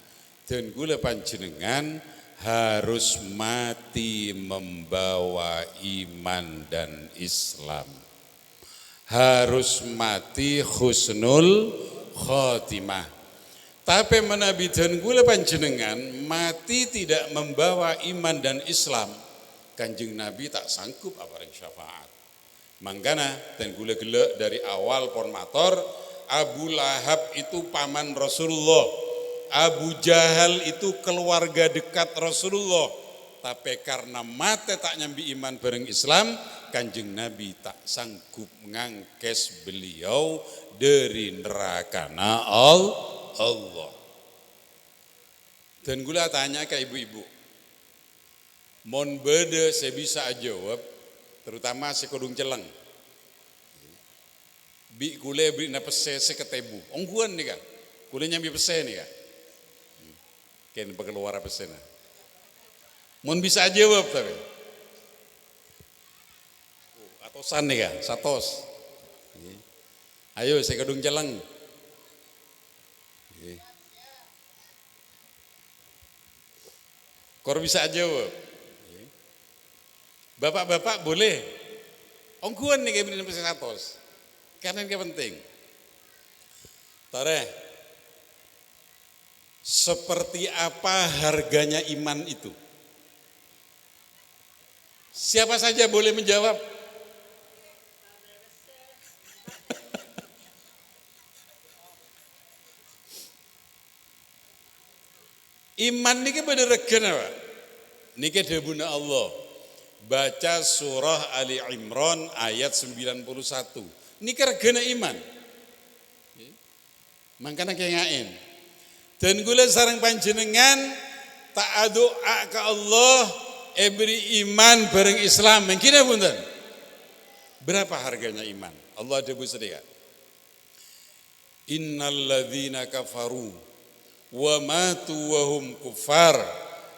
dan gula panjenengan harus mati membawa iman dan Islam. Harus mati husnul khotimah. Tapi menabi dan gula panjenengan mati tidak membawa iman dan Islam, Kanjeng Nabi tak sanggup apareng syafaat. Mangkana dan gula gelek dari awal formator, Abu Lahab itu paman Rasulullah, Abu Jahal itu keluarga dekat Rasulullah. Tapi karena mati tak nyambi iman bareng Islam, Kanjeng Nabi tak sanggup ngangkes beliau dari nerakana Allah. Dan gula tanya ke ibu-ibu, mon bede saya bisa jawab, terutama si kodung celeng. Bi kule beri na pese seketebu, ongguan nih kan, kule nyambi pese nih kan, ken pengeluar pese na. Mon bisa jawab tapi. Atosan nih kan, satos. Ayo saya kedung celeng. Kor bisa jawab. Bapak-bapak boleh. Ongguan nih kayak begini satos. Karena ini penting. Tare. Seperti apa harganya iman itu? Siapa saja boleh menjawab. Iman niki bener regen apa? Niki dawuhna Allah. baca surah Ali Imran ayat 91. Ini karena iman. Makanya kengain. Dan gula sarang panjenengan tak doa ke Allah beri iman bareng Islam. Mungkin punten. Berapa harganya iman? Allah debu sedekah. Innalladzina kafaru wa matu wa hum kuffar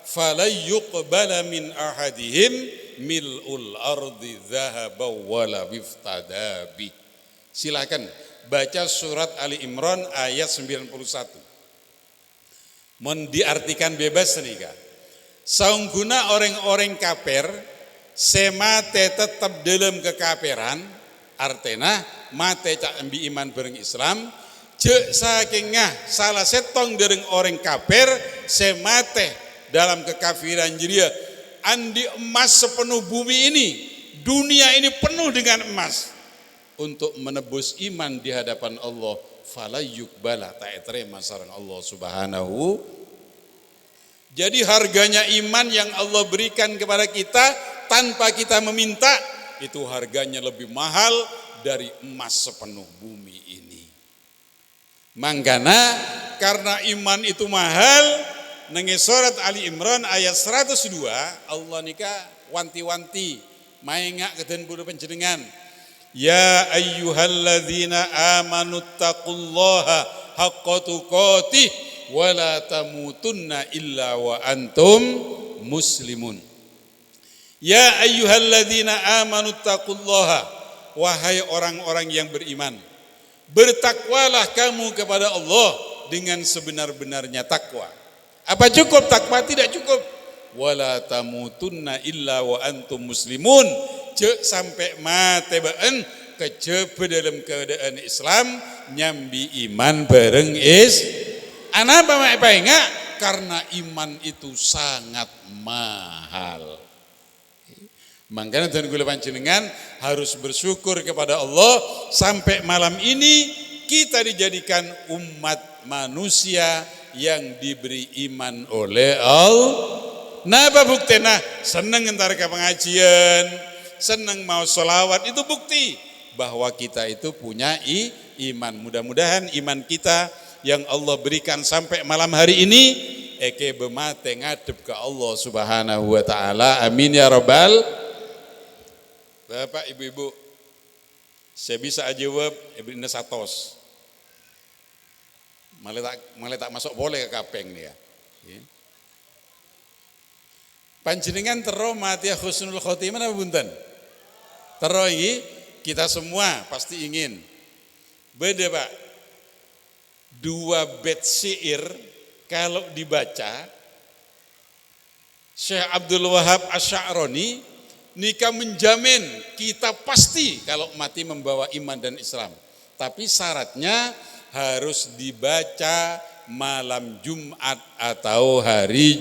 falan yuqbala min ahadihim mil'ul ardi dhahaban wala biftada bi. Silakan baca surat Ali Imran ayat 91. Mon diartikan bebas nih. Saungguna orang-orang kafir semate tetap dalam kekafiran, artinya mate cak ambi iman bareng Islam, cek sakingah salah setong dereng orang kafir semate dalam kekafiran jeria andi emas sepenuh bumi ini, dunia ini penuh dengan emas untuk menebus iman di hadapan Allah, fala yuqbala tak terima sareng Allah Subhanahu. Jadi harganya iman yang Allah berikan kepada kita tanpa kita meminta, itu harganya lebih mahal dari emas sepenuh bumi ini. Mangkana karena iman itu mahal, nengi surat Ali Imran ayat 102 Allah nikah wanti-wanti maengak keden budu panjenengan. Ya ayyuhalladzina amanu taqullaha haqqa tuqatih wa la tamutunna illa wa antum muslimun. Ya ayyuhalladzina amanu taqullaha, wahai orang-orang yang beriman, bertakwalah kamu kepada Allah dengan sebenar-benarnya takwa. Apa cukup takwa? Tidak cukup. Wala tamutunna illa wa antum muslimun. Cek sampai mate baen kecep dalam keadaan Islam nyambi iman bareng Anapa apa enggak? Karena iman itu sangat mahal. Makanya dan gula panjenengan harus bersyukur kepada Allah sampai malam ini kita dijadikan umat manusia yang diberi iman oleh Allah. Napa buktinya? Senang entar ke pengajian, senang mau sholawat, itu bukti bahwa kita itu punya iman. Mudah-mudahan iman kita yang Allah berikan sampai malam hari ini eke bemate ngadep ke Allah Subhanahu wa taala. Amin ya rabbal. Bapak ibu-ibu, saya bisa aja jawab ibu Ina satos. Malah tak masuk boleh ke kapeng nih ya. Panjenengan tero mati husnul khotimah apa bunten? Tero ini kita semua pasti ingin. Beda Pak. 2 bait syair kalau dibaca Syekh Abdul Wahab Asy'arani nikah menjamin kita pasti kalau mati membawa iman dan Islam. Tapi syaratnya harus dibaca malam Jumat atau hari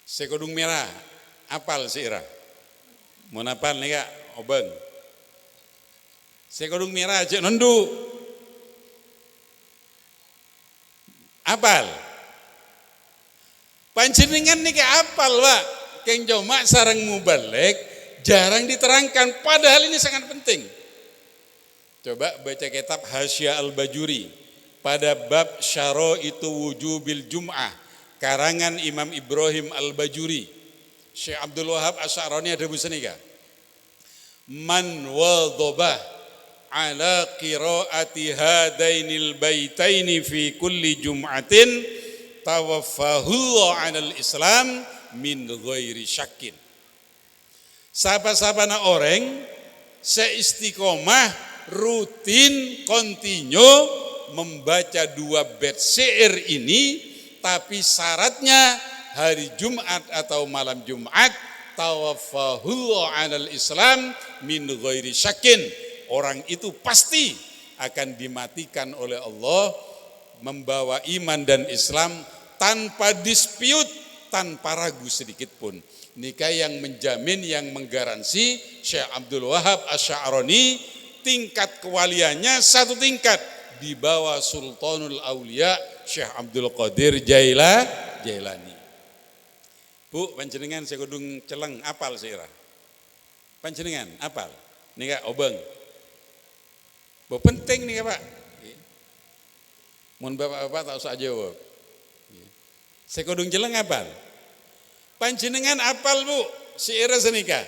Sekodung merah, apal sirah. Mau napal nih kak, obeng. Sekodung merah aja nendu. Apal. Panjenengan nih kak apal Pak. Keng cuma sarang mubalik jarang diterangkan. Padahal ini sangat penting. Coba baca kitab Hasyiah Al-Bajuri pada bab syaraitu wujubil jum'ah. Karangan Imam Ibrahim Al-Bajuri. Syekh Abdul Wahab Asy'arani ada busanika. Man wadhabah ala qiraati hadainil baitaini fi kulli jum'atin tawaffahullah 'alal Islam min ghairi syakin. Sapa-sapana orang seistiqomah rutin kontinu membaca 2 bait syair ini. Tapi syaratnya hari Jumat atau malam Jumat tawaffahullah 'alal Islam min ghairi syakin. Orang itu pasti akan dimatikan oleh Allah membawa iman dan Islam tanpa dispute, tanpa ragu sedikit pun. Nikah yang menjamin, yang menggaransi Syekh Abdul Wahab Asy'arani, tingkat kewaliannya 1 tingkat di bawah Sultanul Aulia Syekh Abdul Qadir Jailani. Bu, panjenengan saya kudung celeng apal sira. Panjenengan apal. Nika obeng. Bu penting nih Pak. Mun bapak-bapak tak usah jawab. Saya kudung celeng apal. Panjenengan apal Bu, sira senika.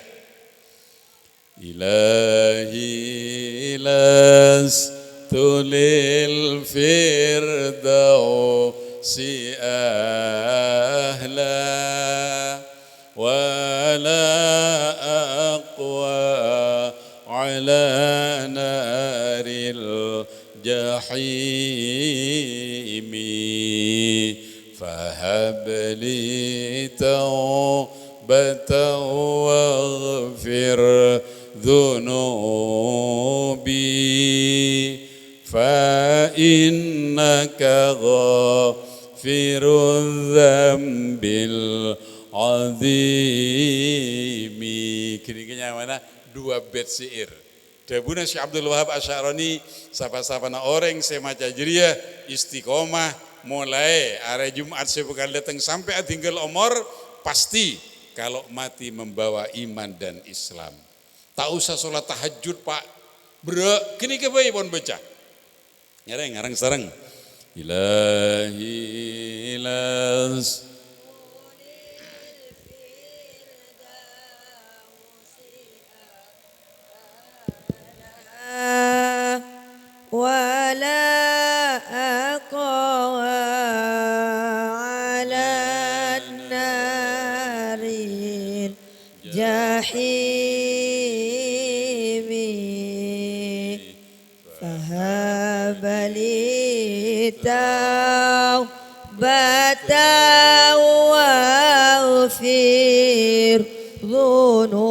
Ilahi lastu lil firdausi ahla wala aqwa ala naril jahimi fahabli tawbatan waghfir ذنوبي فإنك غافر الذنب العظيم. Kira-kira mana? 2 bait syair. Dabuna Syekh Abdul Wahab Asy'arani sapa-sapana orang semaca jeriah istiqomah mulai hari Jumat sebekal datang sampai tinggal umur pasti kalau mati membawa iman dan Islam. Tak usah sholat tahajud Pak. Kini kebayi pun baca. Ngarang sareng. Ilahi las. ولا أقوى على النار الجحيم فهب لي توبة واغفر ذنوبي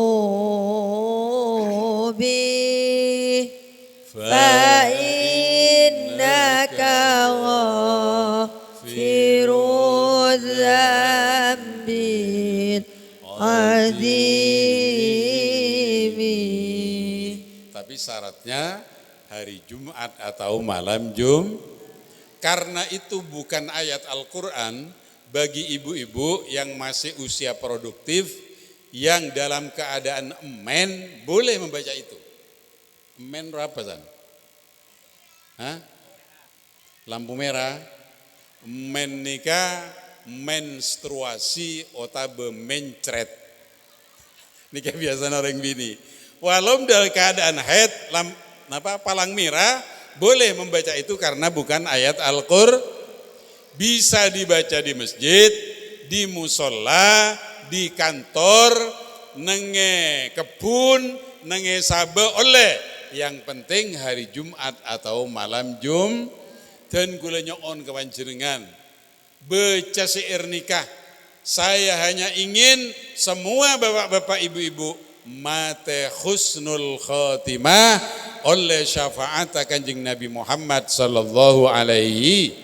فإنك غافر الذنب العظيم. Tapi syaratnya hari Jumat atau malam Jumat. Karena itu bukan ayat Al-Quran bagi ibu-ibu yang masih usia produktif yang dalam keadaan emen boleh membaca itu. Men apa san? Hah? Lampu merah. Men nikah menstruasi otabe mencret. Nikah biasa orang bini. Walau dalam keadaan haid palang merah boleh membaca itu karena bukan ayat Al-Qur'an. Bisa dibaca di masjid, di musola, di kantor, nenge kebun, nenge sabe oleh. Yang penting hari Jumat atau malam Jumat dan kula nyoon kepanjenengan baca syair nikah. Saya hanya ingin semua bapak-bapak ibu-ibu mate husnul khotimah oleh syafaat Kanjeng Nabi Muhammad sallallahu alaihi.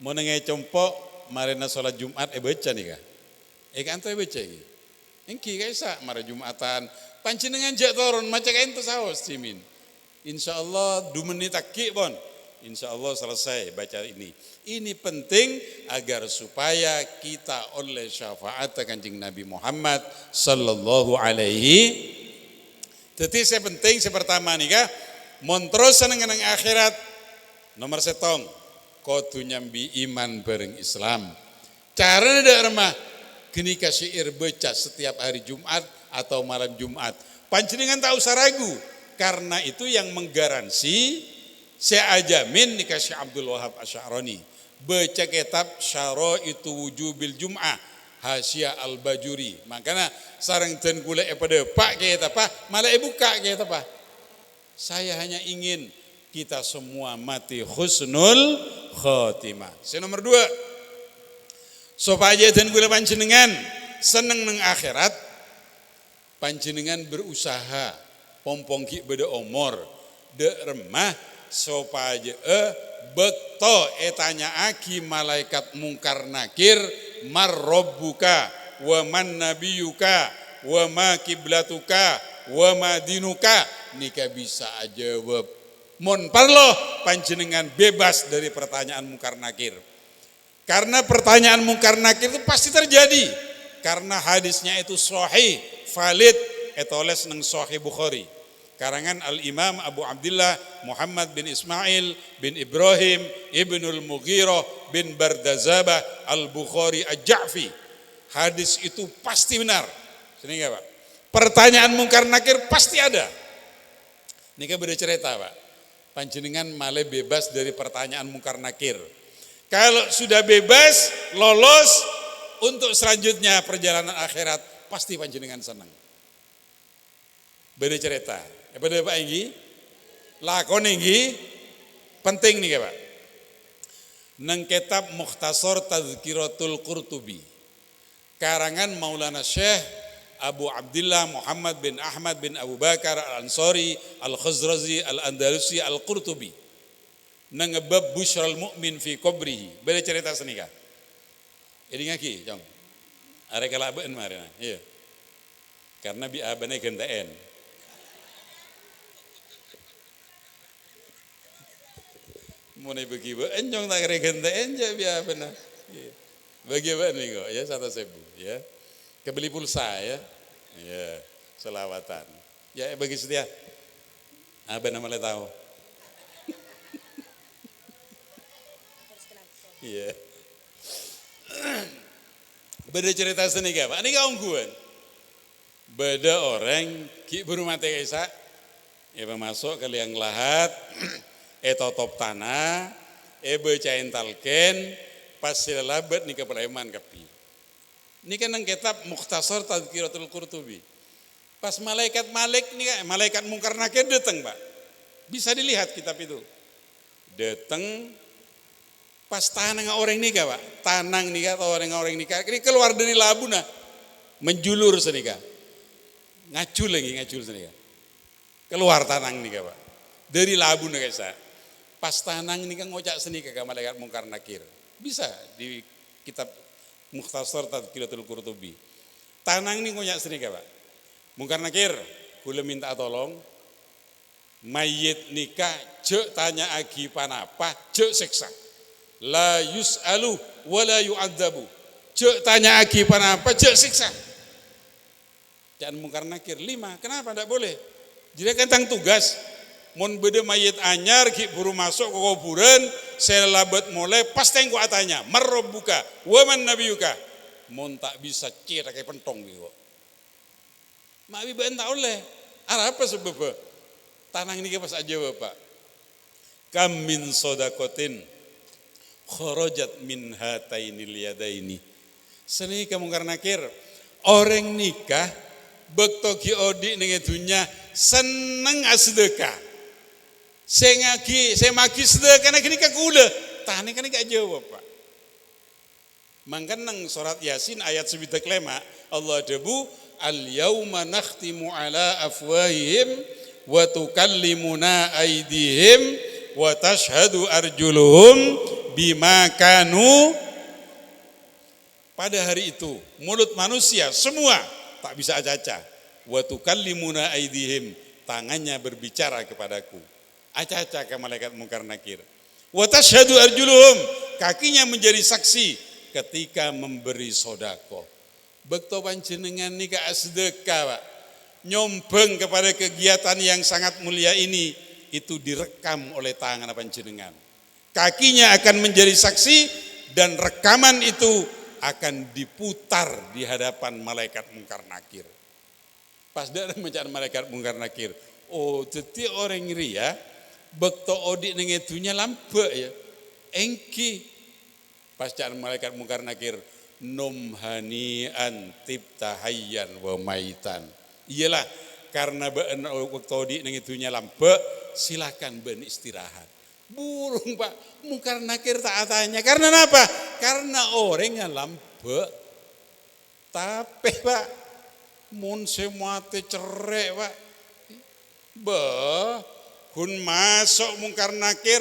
Mau nenge compok marina salat Jumat baca nikah. Kan baca iki. Engki kaisa mara Jumatan panjenengan jak turun maca kain tu saos cimin. Insyaallah 2 menit takki pon. Insyaallah selesai baca ini. Ini penting agar supaya kita oleh syafaat Kanjeng Nabi Muhammad sallallahu alaihi. Jadi saya penting pertama nikah montrosan dengan akhirat nomor 1 kudu nyambi iman bareng Islam. Cara ndak remah geni ka syair baca setiap hari Jumat atau malam Jumat. Panjenengan tak usah ragu karena itu yang menggaransi saya ajamin nikah Syekh Abdul Wahab Asy'arani. Baca kitab Syaraitu Wujubil Jum'ah Hasyiah Al-Bajuri. Makanya sareng den kula pada Pak kitab apa malah buka kitab apa. Saya hanya ingin kita semua mati husnul khotimah. Nomor 2. Supaya dan kula panjenengan seneng nang akhirat, panjenengan berusaha pompong ki beda umur de remah supaya bekto etanya aki malaikat mungkar nakir marrobbuka wa man nabiyuka wa ma kiblatuka wa ma dinuka nika bisa jawab. Mon parlo panjenengan bebas dari pertanyaan mungkar nakir. Karena pertanyaan mungkar nakir itu pasti terjadi. Karena hadisnya itu sahih, valid, etoles nang sahih Bukhari. Karangan Al-Imam Abu Abdullah Muhammad bin Ismail bin Ibrahim Ibnul Mughirah bin Bardazabah Al-Bukhari Al-Ja'fi. Hadis itu pasti benar. Sini enggak, Pak? Pertanyaan mungkar nakir pasti ada. Ini kan beda cerita, Pak. Panjenengan malah bebas dari pertanyaan mungkar nakir. Kalau sudah bebas, lolos untuk selanjutnya perjalanan akhirat, pasti panjenengan senang. Beda cerita. Beda Pak Enggi? Lakon Enggi? Penting nih Pak. Nang kitab Mukhtasar Tazkiratul Qurtubi. Karangan Maulana Syekh Abu Abdullah Muhammad bin Ahmad bin Abu Bakar Al-Ansari Al-Khazrazi Al-Andalusi Al-Qurtubi. Nangebab busyral mu'min fi qabrihi. Beda cerita senika. Ini ngaki, Jong. Are kalabeun marina. Iya. Karena bi abane genteen. Mulai bagi beun jong tak kare genteen ja bi abana. Iya. Bagi beun nih kok ya 1.000 ya. Kebeli pulsa ya. Iya, selawatan. Ya bagi setia. Abana malah tahu. Iya. Beda cerita senika Pak. Ini kaum gue. Beda orang ki berumah tega ya masuk ke liang lahat, totop tanah, becain talken, pas silalabat nih ke Palembang kapi. Ini kan yang kitab Mukhtasar Tazkiratul Qurtubi. Pas malaikat nih, malaikat mungkar nakir datang Pak. Bisa dilihat kitab itu. Datang. Pas tanang orang nikah Pak, tanang nikah atau orang nikah, ini keluar dari labuna, menjulur senika, ngacul senika, keluar tanang nikah Pak, dari labuna guys, pas tanang nikah ngocak senika ke malaikat mungkar nakir, bisa di kitab Mukhtasar Tazkiratul Qurtubi, tanang nih ngocak senika Pak, mungkar nakir, kula minta tolong, mayit nikah, cek tanya agi panapa, cek seksa. La yus'alu wa la yu'adzabu. Cek tanya aki panapa, cek siksa. Jangan mungkar nakir. 5, kenapa tidak boleh? Jadi kan tang tugas. Mun beda mayit anyar, ki buru masuk ke kuburan, saya labat mulai, pasti yang ku atanya, marrabbuka, wa man nabiyuka. Mun tak bisa cek kayak pentong gitu. Mak biba tak oleh. Apa sebab? Tanang ini pas aja Bapak. Kam min sodakotin kharajat min hatainil yadaini. Seni kamu karena nakir orang nikah bekto ki odi ning dunya seneng sedekah. Saya maki sedekah nek nikah kula. Tane kan gak jawab Pak. Mangkan nang surat Yasin ayat 9 kelema Allah debu al yauma nakhtimu ala afwahihim wa tukallimuna aydihim wa tashhadu arjuluhum bima kanu. Pada hari itu mulut manusia semua tak bisa acaca. Wa tukallimuna aydihim, tangannya berbicara kepadaku. Acaca ke malaikat mungkar nakir. Wa tashhadu arjuluhum, kakinya menjadi saksi ketika memberi sodako. Bekto panjenengan nikah sedekah Pak, nyombeng kepada kegiatan yang sangat mulia ini, itu direkam oleh tangan panjenengan. Kakinya akan menjadi saksi dan rekaman itu akan diputar di hadapan malaikat mungkar nakir. Pas dia mencari malaikat mungkar nakir, oh jadi orang ngiri ya, bekto odi nengetunya lampe ya, engki. Pas cari malaikat mungkar nakir, numhani antibta hayyan wa maitan. Iyalah karena waktu odi nengetunya lampe, silakan ben istirahat. Burung Pak, mungkar nakir tak tanya. Karena apa? Karena orangnya lampe. Tapi Pak, mun semate cerek Pak. Bah, kun masuk mungkar nakir,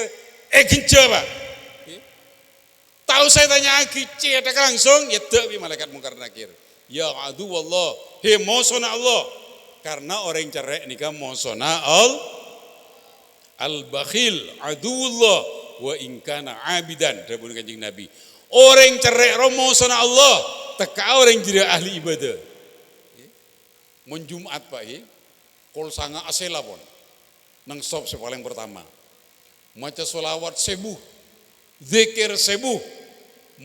genja Pak. Tahu saya tanya lagi, cedak langsung, ya dewi malaikat mungkar nakir. Ya adu wallah, he mosona Allah. Karena orang cerek nikah mosona Allah. Al-bakhil aduullah wa in kana abidan, dawuh Kanjeng Nabi. Orang cerai romo sana Allah, teka orang jadi ahli ibadah. Mun Jumat Pak kol sanga asela pon. Nang sop paling pertama. Maca sholawat sebuh, zikir sebuh,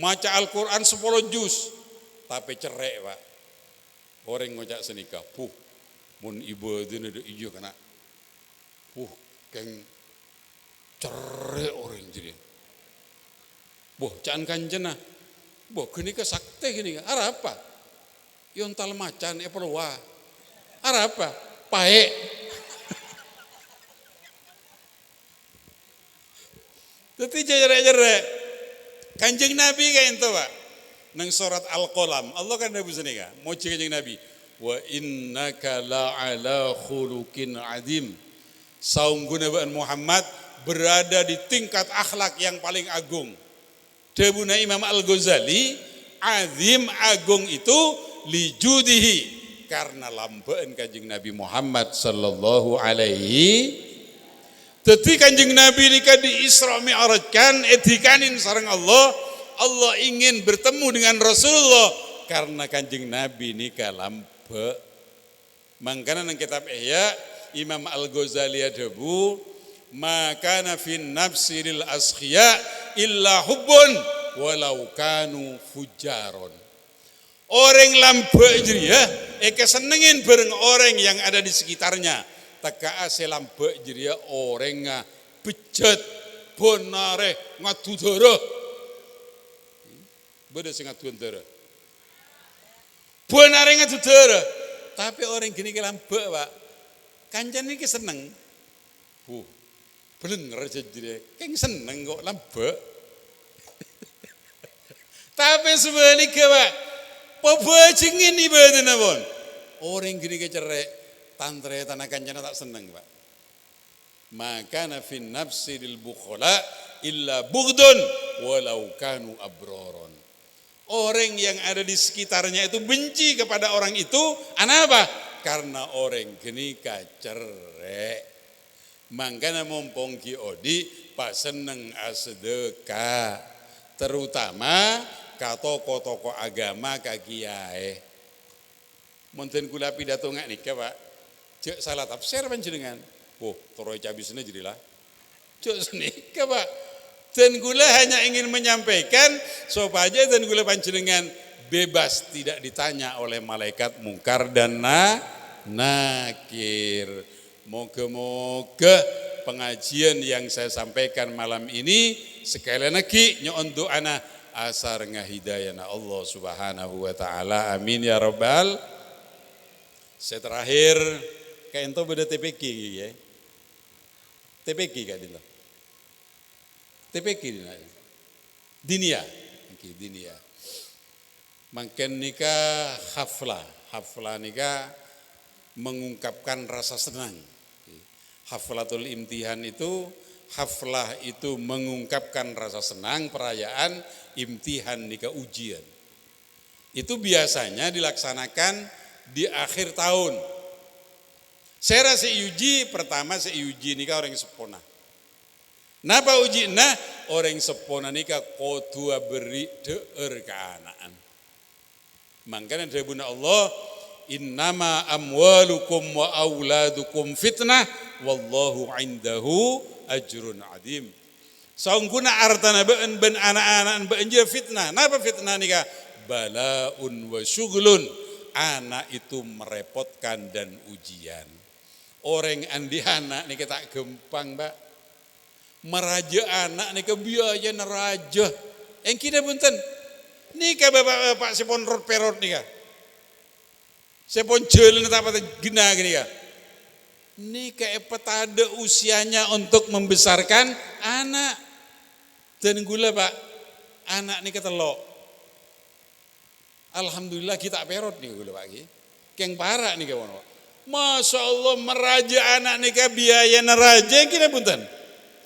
maca Al-Quran 10 juz. Tapi cerai Pak. Orang ngocak senikah, mun ibadah ada ijo kena. Keng cerai orang jadi. Jangan kanjena. Gini ke sakte gini ke. Ara apa? Yontal macan perwa. Ara apa? Pae. Tapi jere-jere. Kanjeng Nabi kayak itu Pak. Nang surat Al-Qalam. Allah kan Nabi sini kan. Moci kanjeng Nabi. Wa innaka la'ala khuluqin adim. Saungguna Muhammad berada di tingkat akhlak yang paling agung. Debuna Imam Al-Ghazali, azim agung itu lijudihi karena lambaan kanjeng Nabi Muhammad sallallahu alaihi. Tetapi kanjeng Nabi nika di Isra Mi'rajkan etikanin sareng Allah. Allah ingin bertemu dengan Rasulullah karena kanjeng Nabi nika lambe. Mangkana nang kitab Ihya Imam Al-Ghazali debu maka nafin nafsi lil askhiya illa hubbun walau kanu fujaron. Orang lambe jeria kesenengin bareng orang yang ada di sekitarnya. Teka ase lambe jeria orang bejat bonare ngadudara. Beda sing ngadudara. Bonare ngadudara. Tapi orang gini ke lambe Pak. Kancan iki seneng. Bener aja jadi, keng seneng kok lambe. Tapi sebaliknya Pak, pebajingin ibadah nabon. Orang gini kecerek, tantre tanah kancana tak seneng Pak. Maka nafin nafsi lil bukhala illa bugdun walau kanu abroron. Orang yang ada di sekitarnya itu benci kepada orang itu, apa? Karena orang gini kacerek. Mangkana mumpung ki odi pas seneng asedekah terutama ka toko-toko agama ka kiai. Monten kula pidato ngak nika Pak. Cek salah tafsir panjenengan. Toroy cabisna jadilah. Cek senika Pak. Dan kula hanya ingin menyampaikan supaya dan kula panjenengan bebas tidak ditanya oleh malaikat mungkar dan nakir. Moga-moga pengajian yang saya sampaikan malam ini sekali lagi nyon doana asar ngahidayana Allah Subhanahu wa taala. Amin ya rabbal. Saya terakhir kayak ento beda TPK ya. TPK kan itu. TPK dinia. Oke, dinia. Mangken nikah haflah nikah mengungkapkan rasa senang. Haflatul imtihan itu, haflah itu mengungkapkan rasa senang, perayaan imtihan nikah ujian. Itu biasanya dilaksanakan di akhir tahun. Saya rasa uji pertama uji nikah orang sepona. Napa uji orang sepona nikah kodua beri deur keanaan. Makanya dari bunda Allah innama amwalukum wa auladukum fitnah wallahu indahu ajrun adim. Saungkuna artana ben anak-anak benjir fitnah. Napa fitnah nikah? Balaun wa syughlun. Anak itu merepotkan dan ujian. Orang andi anak nikah tak gempang Mbak. Meraja anak nikah biaya neraja. Yang kita punten nikah bapak sepon rot perot nikah. Sepon jalan apa gina gini ya. Nikah petada usianya untuk membesarkan anak. Dan gula Pak, anak nikah telok. Alhamdulillah kita perot nih gula Pak. Keng parah nih kawan. Masya Allah meraja anak nikah biaya neraja kita punten.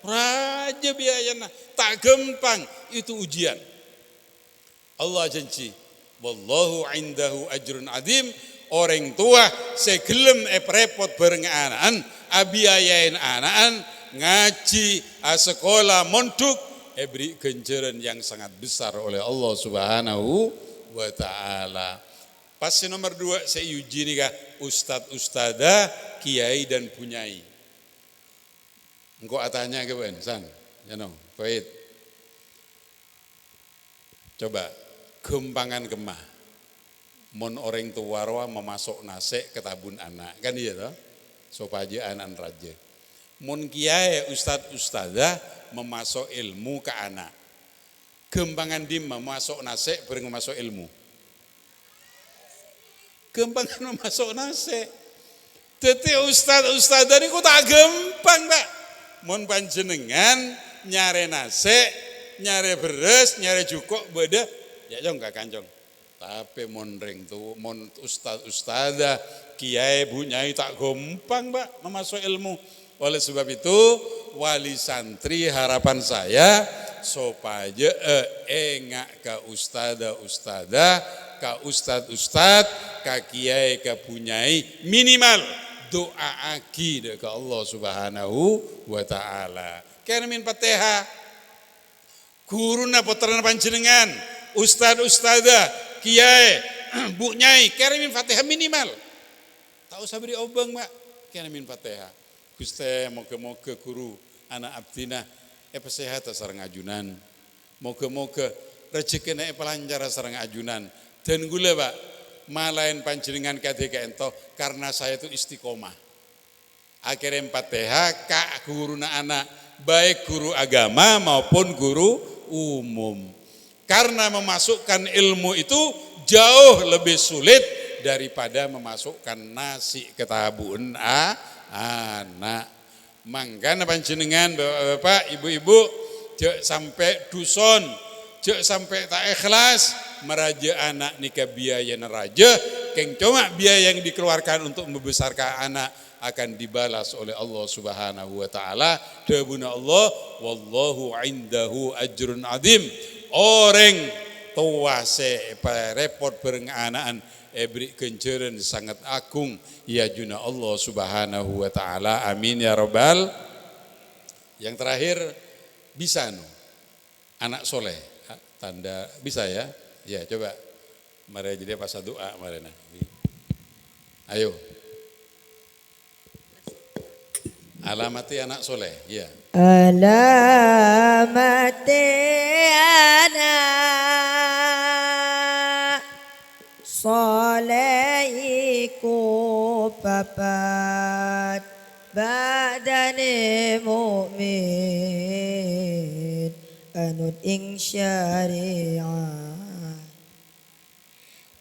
Raja biaya tak gempang itu ujian. Allah janji, wallahu indahu ajrun adim. Orang tua segelem repot bareng anak-an, abiayain anak-an, ngaji, sekolah, monduk, beri kenceran yang sangat besar oleh Allah Subhanahu wa Ta'ala. Pasti nomor 2 saya uji nih kak, ustadz ustadzah, kiai dan punyai. Engkau atanya ke ben, san, ya no, Faid. Coba gempangan kemah, mon orang tuwarwa memasok nase ke tabun anak, kan iya toh, sopaja anak raja. Mon kiai ustadz ustadzah memasok ilmu ke anak, gempangan dim memasok nase bareng memasok ilmu. Gempangan memasok nase. Jadi ustadz ustadzah niku tak gempang pak. Mon panjenengan nyare nase, nyare beres, nyare jukok beda, ya jong gak kancong. Tapi mon ring tu, mon ustadz kiai bunyai tak gampang mbak memasuk ilmu. Oleh sebab itu wali santri harapan saya supaya engak ke ustadzah, ke ustadz, ke kiai, ke bunyai minimal doa aki ke Allah Subhanahu wa Ta'ala. Kena min Fatihah. Guruna putrana panjenengan, ustadzah, kiai, bu nyai, kena min Fatihah minimal. Tak usah beri obeng, Mbak. Kena min Fatihah. Gusti moga-moga guru anak abdina pesehat sareng ajunan. Moga-moga rezekina pelancar sareng ajunan. Dan gula, Pak, malain panjenengan kadeke ento karena saya itu istiqomah. Akhirnya Fatihah kak guru anak, baik guru agama maupun guru umum. Karena memasukkan ilmu itu jauh lebih sulit daripada memasukkan nasi ke tabun anak. Mangkana panjenengan bapak-bapak, ibu-ibu, jek sampai duson, jek sampai tak ikhlas meraja anak nikah biaya neraja, keng cuma biaya yang dikeluarkan untuk membesarkan anak akan dibalas oleh Allah Subhanahu wa Ta'ala. Dabuna Allah, wallahu indahu ajrun adim. Orang tua se repot berenganaan beri kenceran sangat agung ya juna Allah Subhanahu wa Ta'ala. Amin ya rabbal. Yang terakhir bisa anak soleh, tanda bisa ya. Ya coba, mari jadi pas doa marina. Ayo. Alamati anak soleh, ya. Alamati anak soleh iku papat badane mukmin anut ing syariat.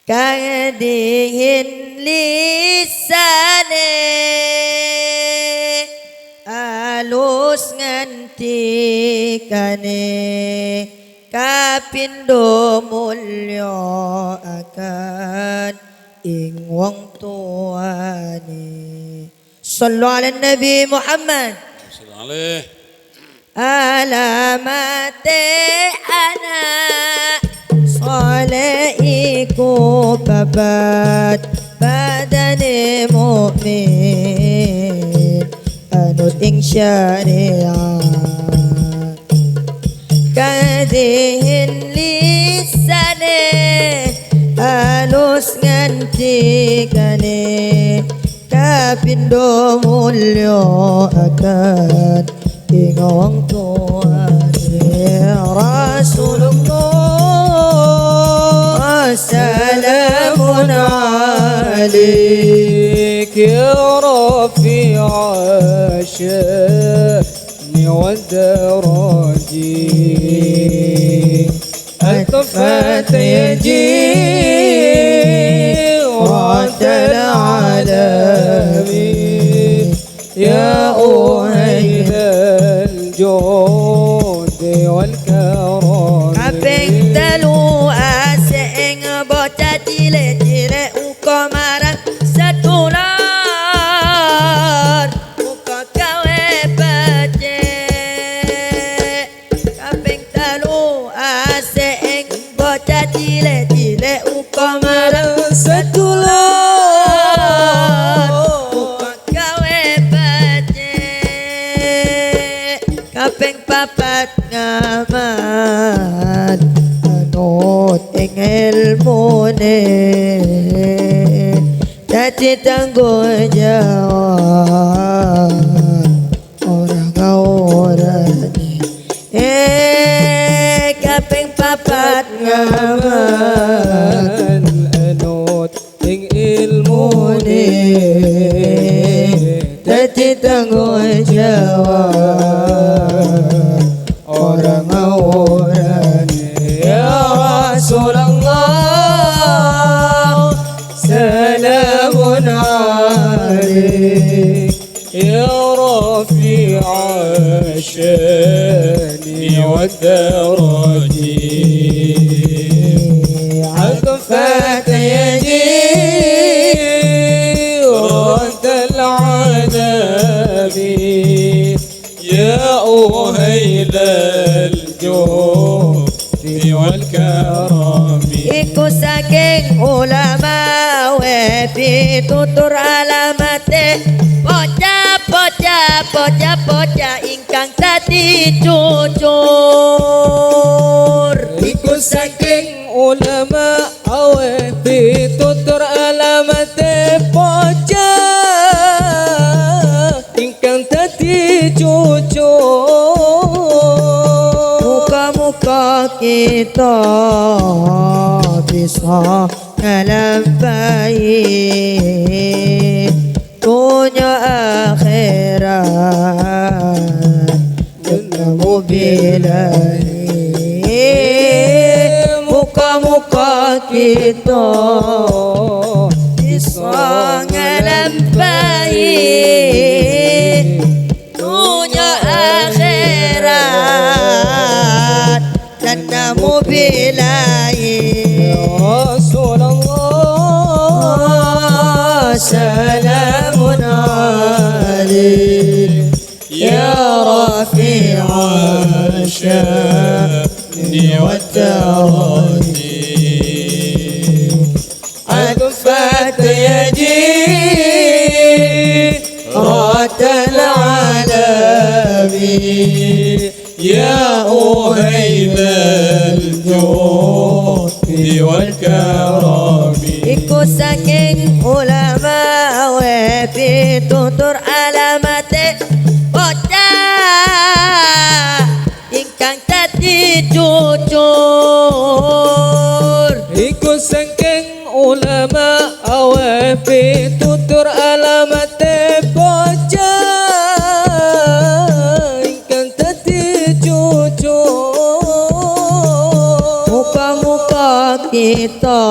Kadihin lisane alus nganti kane kapindo mulya akan ing wong tuane. Sallu ala Nabi Muhammad. Sallallahu alamate anak soleh iku babat badane mukmin anut ing syariat. Kadihin lisane alus nganti kane kapindo mulya akan ing wong tuane. Rasulullah salamun alaik ya rafi'a sya'ni wa daraji akfat yaji ratal alamin ya uhaydan jodi wal karam. Kaping telu asing bocah cilik-cilik uga marang sedulur uga gawe becik. Kaping telu asing bocah cilik-cilik uga marang sedulur uga gawe becik. Kaping papat ngama ilmune dadi tanggung jawab orang-orangane kaping papat ngamal anut ing ilmune dadi tanggung jawab orang-orangane ya Rasulullah salamun alaik ya rafi'a syani wa darajati عطفت يدي رد العذاب يا أهيل الجود والكرم Iku saking ulama wepi tutur alamate bocah ingkang dadi cucur. Iku saking ulama awe pitutur alamate bocah ingkang dadi cucur. Muka-muka kita bisa ngelampahi dunia akhirat dengan mobilai. Muka-muka kita bisa ngelampahi dunia akhirat dan mobilai. Rasulullah salamun alaik ya rafi'a syani wa darajati عطفت يدي رد العالمين يا أهيب الجود والكرم Iku saking ulama wepi tutur alamate bocah ingkang dadi cucur. Iku saking ulama awe pitutur alamate bocah ingkang dadi cucur. Muka-muka kita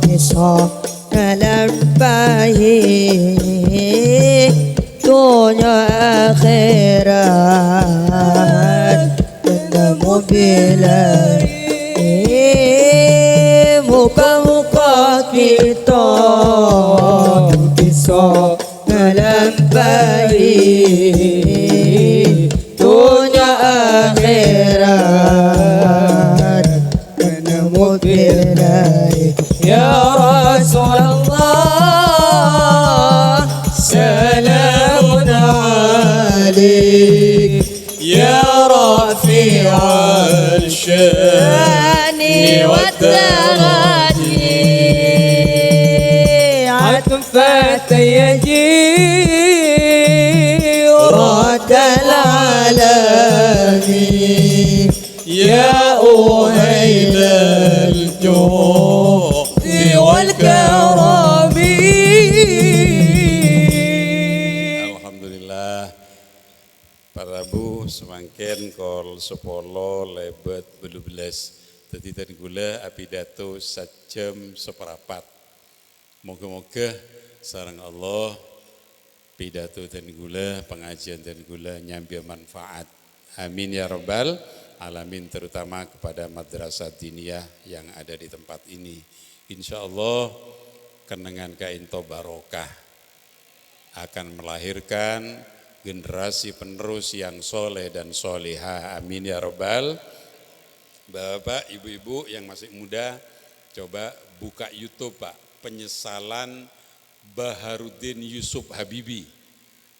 bisa ngelampahi dunia akhirat dengan mobilai. Muka-muka kita bisa ngelampahi dunia akhirat dengan mobilai. Ya Rasulullah salamun alaik ya rafi'a syani wa darajati atfat yaji رد العالمين يا أهيب الجود والكرم Alhamdulillah para bu semangkin kol sepolo lebet belu belas tadi dan gula apidato sajam seperapat. Moga-moga sareng Allah pidato dan gula pengajian dan gula nyambi manfaat. Amin ya rabbal alamin, terutama kepada madrasah diniyah yang ada di tempat ini. Insya Allah kenangan kainto barokah akan melahirkan generasi penerus yang soleh dan solehah. Amin ya rabbal. Bapak, ibu-ibu yang masih muda, coba buka YouTube Pak, penyesalan Baharudin Yusuf Habibie.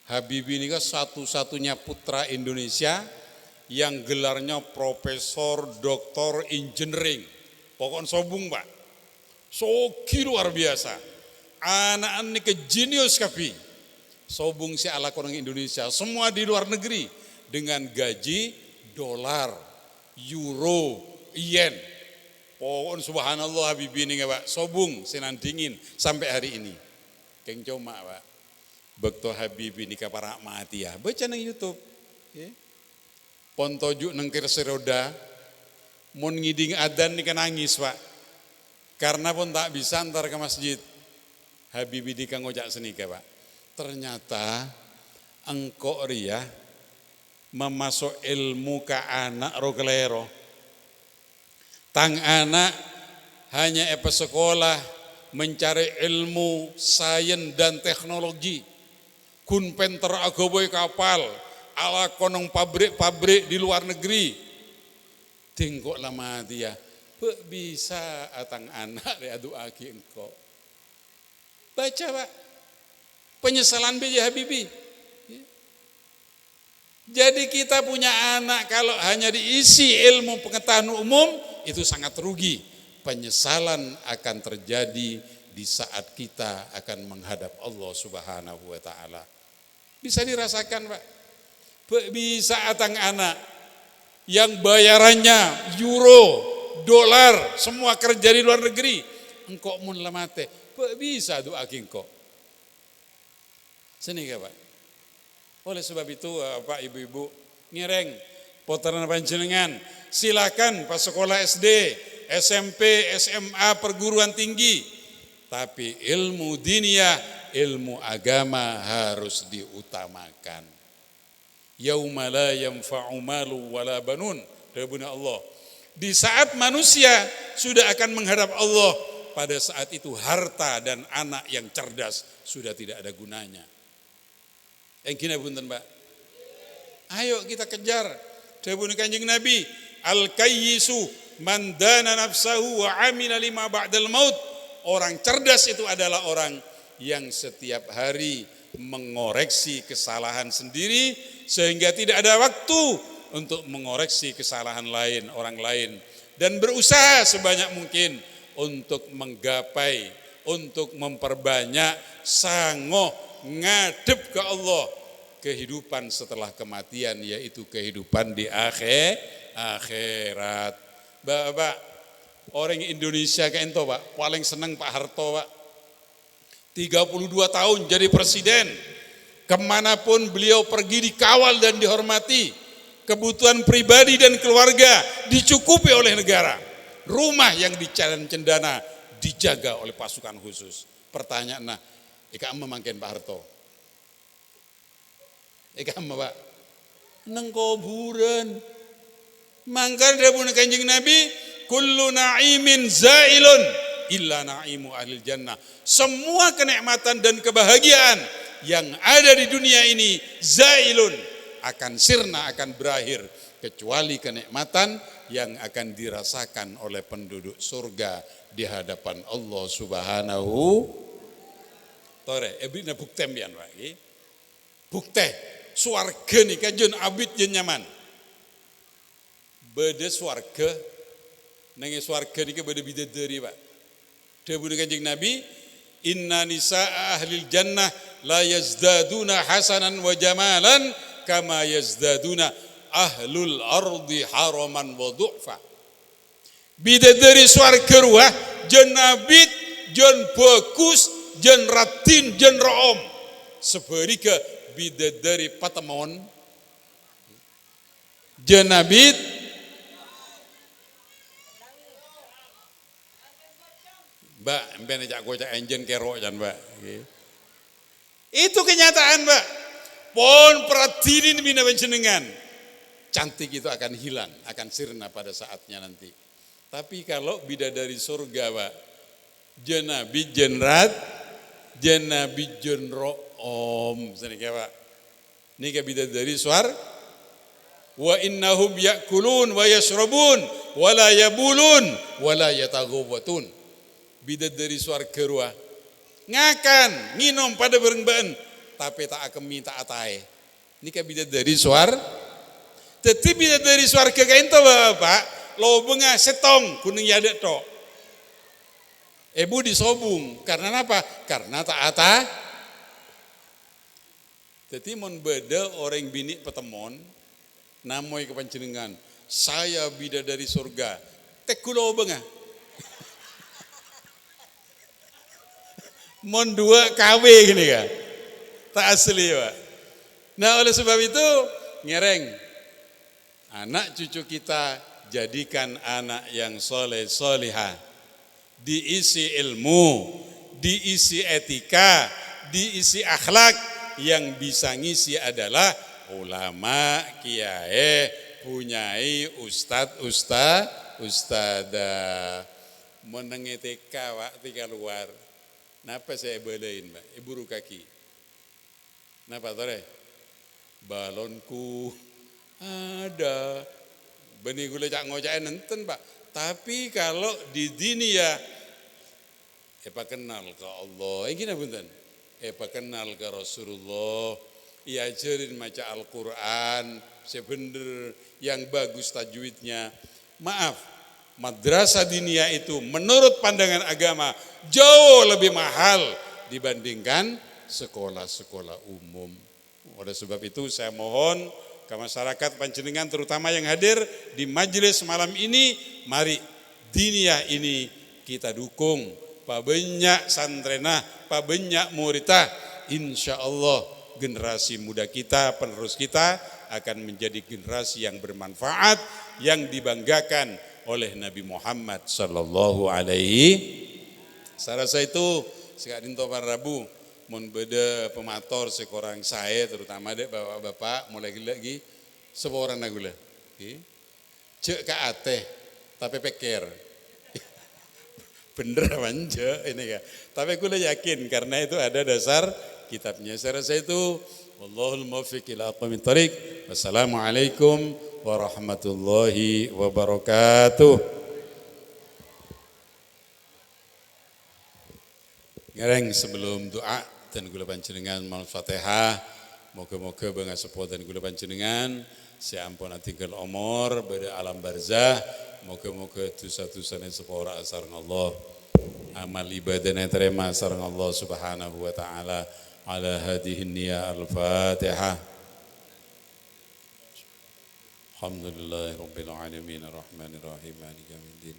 Habibie ini kan satu-satunya putra Indonesia yang gelarnya profesor, doktor, engineering. Pokoknya sobung Pak. Soki luar biasa. Anak-anak ke jenius kapi. Sobung si ala orang Indonesia. Semua di luar negeri. Dengan gaji dolar, euro, yen. Pohon subhanallah Habibie ini Pak. Sobung sinan dingin sampai hari ini. Keng coma Pak. Bekto Habibie ini para mati ya. Baca nang YouTube. Ya. Pontojuk nang kursi roda. Mun ngiding adan nih kan nangis Pak. Karena pun tak bisa antar ke masjid. Habibie dikang ngocak senika Pak. Ternyata engkau ria memasuk ilmu ke anak rokelero. Tang anak hanya sekolah mencari ilmu sains dan teknologi. Kun penter agoboy kapal ala konong pabrik-pabrik di luar negeri. Tingkok lama dia. Bisa atang anak adu aki engkau. Baca Pak. Penyesalan B.J. Habibie. Jadi kita punya anak kalau hanya diisi ilmu pengetahuan umum itu sangat rugi. Penyesalan akan terjadi di saat kita akan menghadap Allah Subhanahu wa taala. Bisa dirasakan Pak. Bisa atang anak yang bayarannya euro, dolar, semua kerja di luar negeri. Engkau mun lamate, bisa doa engkau. Sini Pak. Oleh sebab itu Pak Ibu-ibu ngireng potaran panjenengan silakan pas sekolah SD, SMP, SMA, perguruan tinggi. Tapi ilmu diniyah, ilmu agama harus diutamakan. Yauma la yanfa'u malu wala banun. Dabuna Allah. Di saat manusia sudah akan menghadap Allah, pada saat itu harta dan anak yang cerdas sudah tidak ada gunanya. Yang kina punten Pak. Ayo kita kejar. Dabuna Kanjeng Nabi, al-kayyisu man dana nafsahu wa amila lima ba'dal maut. Orang cerdas itu adalah orang yang setiap hari mengoreksi kesalahan sendiri sehingga tidak ada waktu untuk mengoreksi kesalahan lain, orang lain. Dan berusaha sebanyak mungkin untuk menggapai, untuk memperbanyak sangoh ngadep ke Allah. Kehidupan setelah kematian yaitu kehidupan di akhirat. Bapak, orang Indonesia kayak ento Pak, paling senang Pak Harto Pak. 32 tahun jadi presiden. Kemanapun beliau pergi dikawal dan dihormati. Kebutuhan pribadi dan keluarga dicukupi oleh negara. Rumah yang dicadan cendana dijaga oleh pasukan khusus. Pertanyaan, nah, ika memangkin Pak Harto. Ika Pak, neng kuburan. Mangkar dabun Kanjeng Nabi, kullu na'imin zailun illa na'imu ahlil jannah. Semua kenikmatan dan kebahagiaan yang ada di dunia ini zailun, akan sirna, akan berakhir, kecuali kenikmatan yang akan dirasakan oleh penduduk surga di hadapan Allah Subhanahu. Tore, ebrina buktem pian Pak. Bukte swarga nih kajun abid jen nyaman. Bede swarga, nengi swarga nih bede bidadari Pak. Dawuh Kanjeng Nabi, inna nisaa ahlil jannah la yazdaduna hasanan wa jamalan kama yazdaduna ahlul ardi haraman wa du'fa. Bidadari swarga ruah jen abid, jen bagus, jen ratin, jen room. Seberika bidadari patemon jen abid Mbak, mbak nejak gocak enjen kerok jan Mbak. Itu kenyataan Mbak. Pon perhatiin bina panjenengan. Cantik itu akan hilang, akan sirna pada saatnya nanti. Tapi kalau bidadari surga Pak, jenabi jenrat, jenabi jenro om, senika Pak. Nika bidadari suar. Wa innahum yakulun wa yashrabun wa la yabulun wa la yataghawatun. Bidadari swarga ruah ngakan nginom pada bereng-beren tapi tak akan minta atae. Ini kan bidadari swar. Tetapi bidadari swarga kain to Bapak, lo benga setong kuning yada to. Ibu disobung. Karena apa? Karena taata. Jadi mun beda orang bini petemon, namoy kepanjenengan, saya bidadari surga. Tek kula bengah. Mon dua KW gini kan. Tak asli Pak. Nah oleh sebab itu ngereng. Anak cucu kita jadikan anak yang soleh solihah. Diisi ilmu, diisi etika, diisi akhlak. Yang bisa ngisi adalah ulama, kiai, punyai, ustadzah. Menengi TK waktu keluar. Napa saya belain Pak? Ibu kaki. Napa tore? Balonku ada. Benih gula cak ngocain nenten Pak. Tapi kalau di dunia, Pak kenal ke Allah. Gini punten. Pak kenal ke Rasulullah. Iajarin maca Al-Quran. Sebener yang bagus tajwidnya. Maaf, madrasah diniyah itu menurut pandangan agama jauh lebih mahal dibandingkan sekolah-sekolah umum. Oleh sebab itu saya mohon ke masyarakat panjenengan terutama yang hadir di majelis malam ini, mari diniyah ini kita dukung. Pak banyak santrenah, pak banyak muridah, insya Allah generasi muda kita, penerus kita akan menjadi generasi yang bermanfaat, yang dibanggakan oleh Nabi Muhammad sallallahu alaihi. Saya rasa itu sekadin topan Rabu, mun beda pemator sekorang saya terutama dek bapak-bapak mulai lagi seorang nagula. Cek ke ateh tapi peker. Bener manja ini ya. Tapi aku yakin karena itu ada dasar kitabnya. Saya rasa itu wallahul muwaffiq ila aqwamit thoriq. Wassalamualaikum warahmatullahi wabarakatuh. Ngereng sebelum doa dan gula panjenengan maul Fatihah, moga-moga bangga sepuh dan gula panjenengan seampun tinggal umur pada alam barzah, moga-moga dosa-dosane sepura sareng Allah. Amal ibadahnya terima sareng Allah Subhanahu wa taala. Ala hadhihi niyya al-Fatihah. Alhamdulillahirabbil alamin arrahmanir rahim maliki yaumiddin.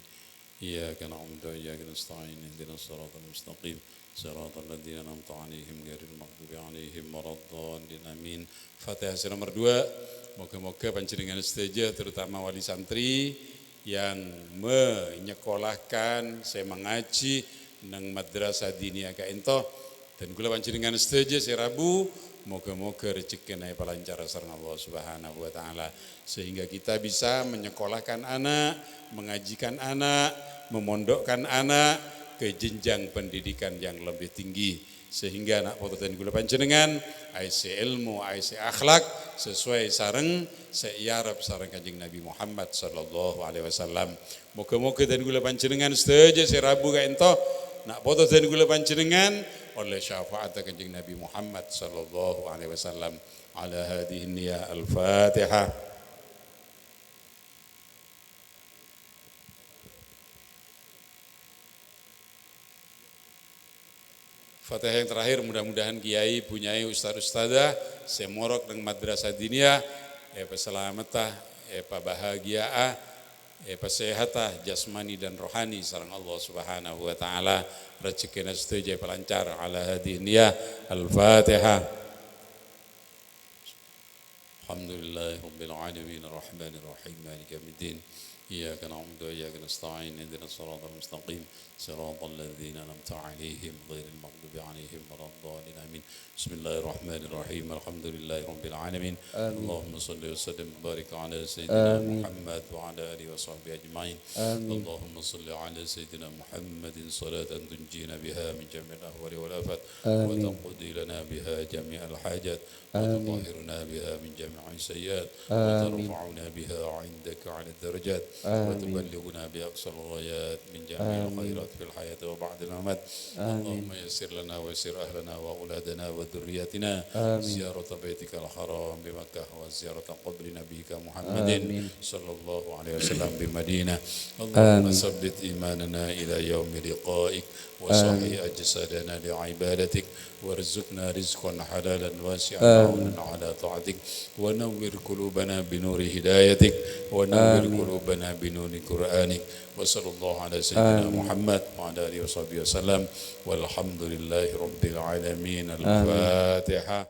Iyyaka na'budu wa iyyaka nasta'in ihdinas siratal mustaqim. Siratal ladzina an'amta 'alaihim ghairil maghdubi 'alaihim waladdallin amin. Fatihah nomor 2. Moga-moga panjenengan setuju terutama wali santri yang menyekolahkan saya mengaji nang madrasah diniyah ka ento dan kula panjenengan setuju saya Rabu moga-moga rezekine palancar sareng Allah Subhanahu wa taala sehingga kita bisa menyekolahkan anak, mengajikan anak, memondokkan anak ke jenjang pendidikan yang lebih tinggi sehingga anak pototen kula panjenengan aisi ilmu, aisi akhlak sesuai sareng seiyarep sareng Kanjeng Nabi Muhammad sallallahu alaihi wasallam. Moga-moga dan kula panjenengan setuju si Rabu ka ento nak pototen kula panjenengan oleh syafaat Kanjeng Nabi Muhammad sallallahu alaihi wasallam. Ala hadhihi niyya al-Fatihah. Fatihah yang terakhir mudah-mudahan kiai punyai ustaz-ustazah semorok dengan madrasah diniyah peselamatah bahagiaah sehatah jasmani dan rohani sareng Allah Subhanahu wa taala rezekina setuju pelancar ala hadhihi niyah al-Fatihah. Alhamdulillahirabbil alamin arrahmanir rahim maliki yaumiddin. إياك نعبد وإياك نستعين اهدنا الصراط المستقيم صراط الذين أنعمت عليهم غير المغضوب عليهم ولا الضالين آمين. بسم الله الرحمن الرحيم الحمد لله رب العالمين. اللهم صل وسلم وبارك على سيدنا محمد وعلى آله وصحبه أجمعين. اللهم صل على سيدنا محمد صلاة تنجينا بها من جميع الأهوال والآفات وتقضي لنا بها جميع الحاجات وتطهرنا بها من جميع السيئات وترفعنا بها عندك على الدرجات وتبلغنا بأقصى الغايات من جميع الخيرات في الحياة وبعد الممات. اللهم يسر لنا ويسر أهلنا وأولادنا وذرياتنا زيارة بيتك الحرام بمكة وزيارة قبر نبيك محمد صلى الله عليه وسلم بمدينة. اللهم ثبت إيماننا إلى يوم لقائك وصحي أجسادنا لعبادتك وارزقنا رزقا حلالا واسعا عونا على طاعتك ونور قلوبنا بنور هدايتك ونور قلوبنا بنور قرآنك وصلى الله على سيدنا محمد وعلى آله وصحبه وسلم والحمد لله رب العالمين. الفاتحة.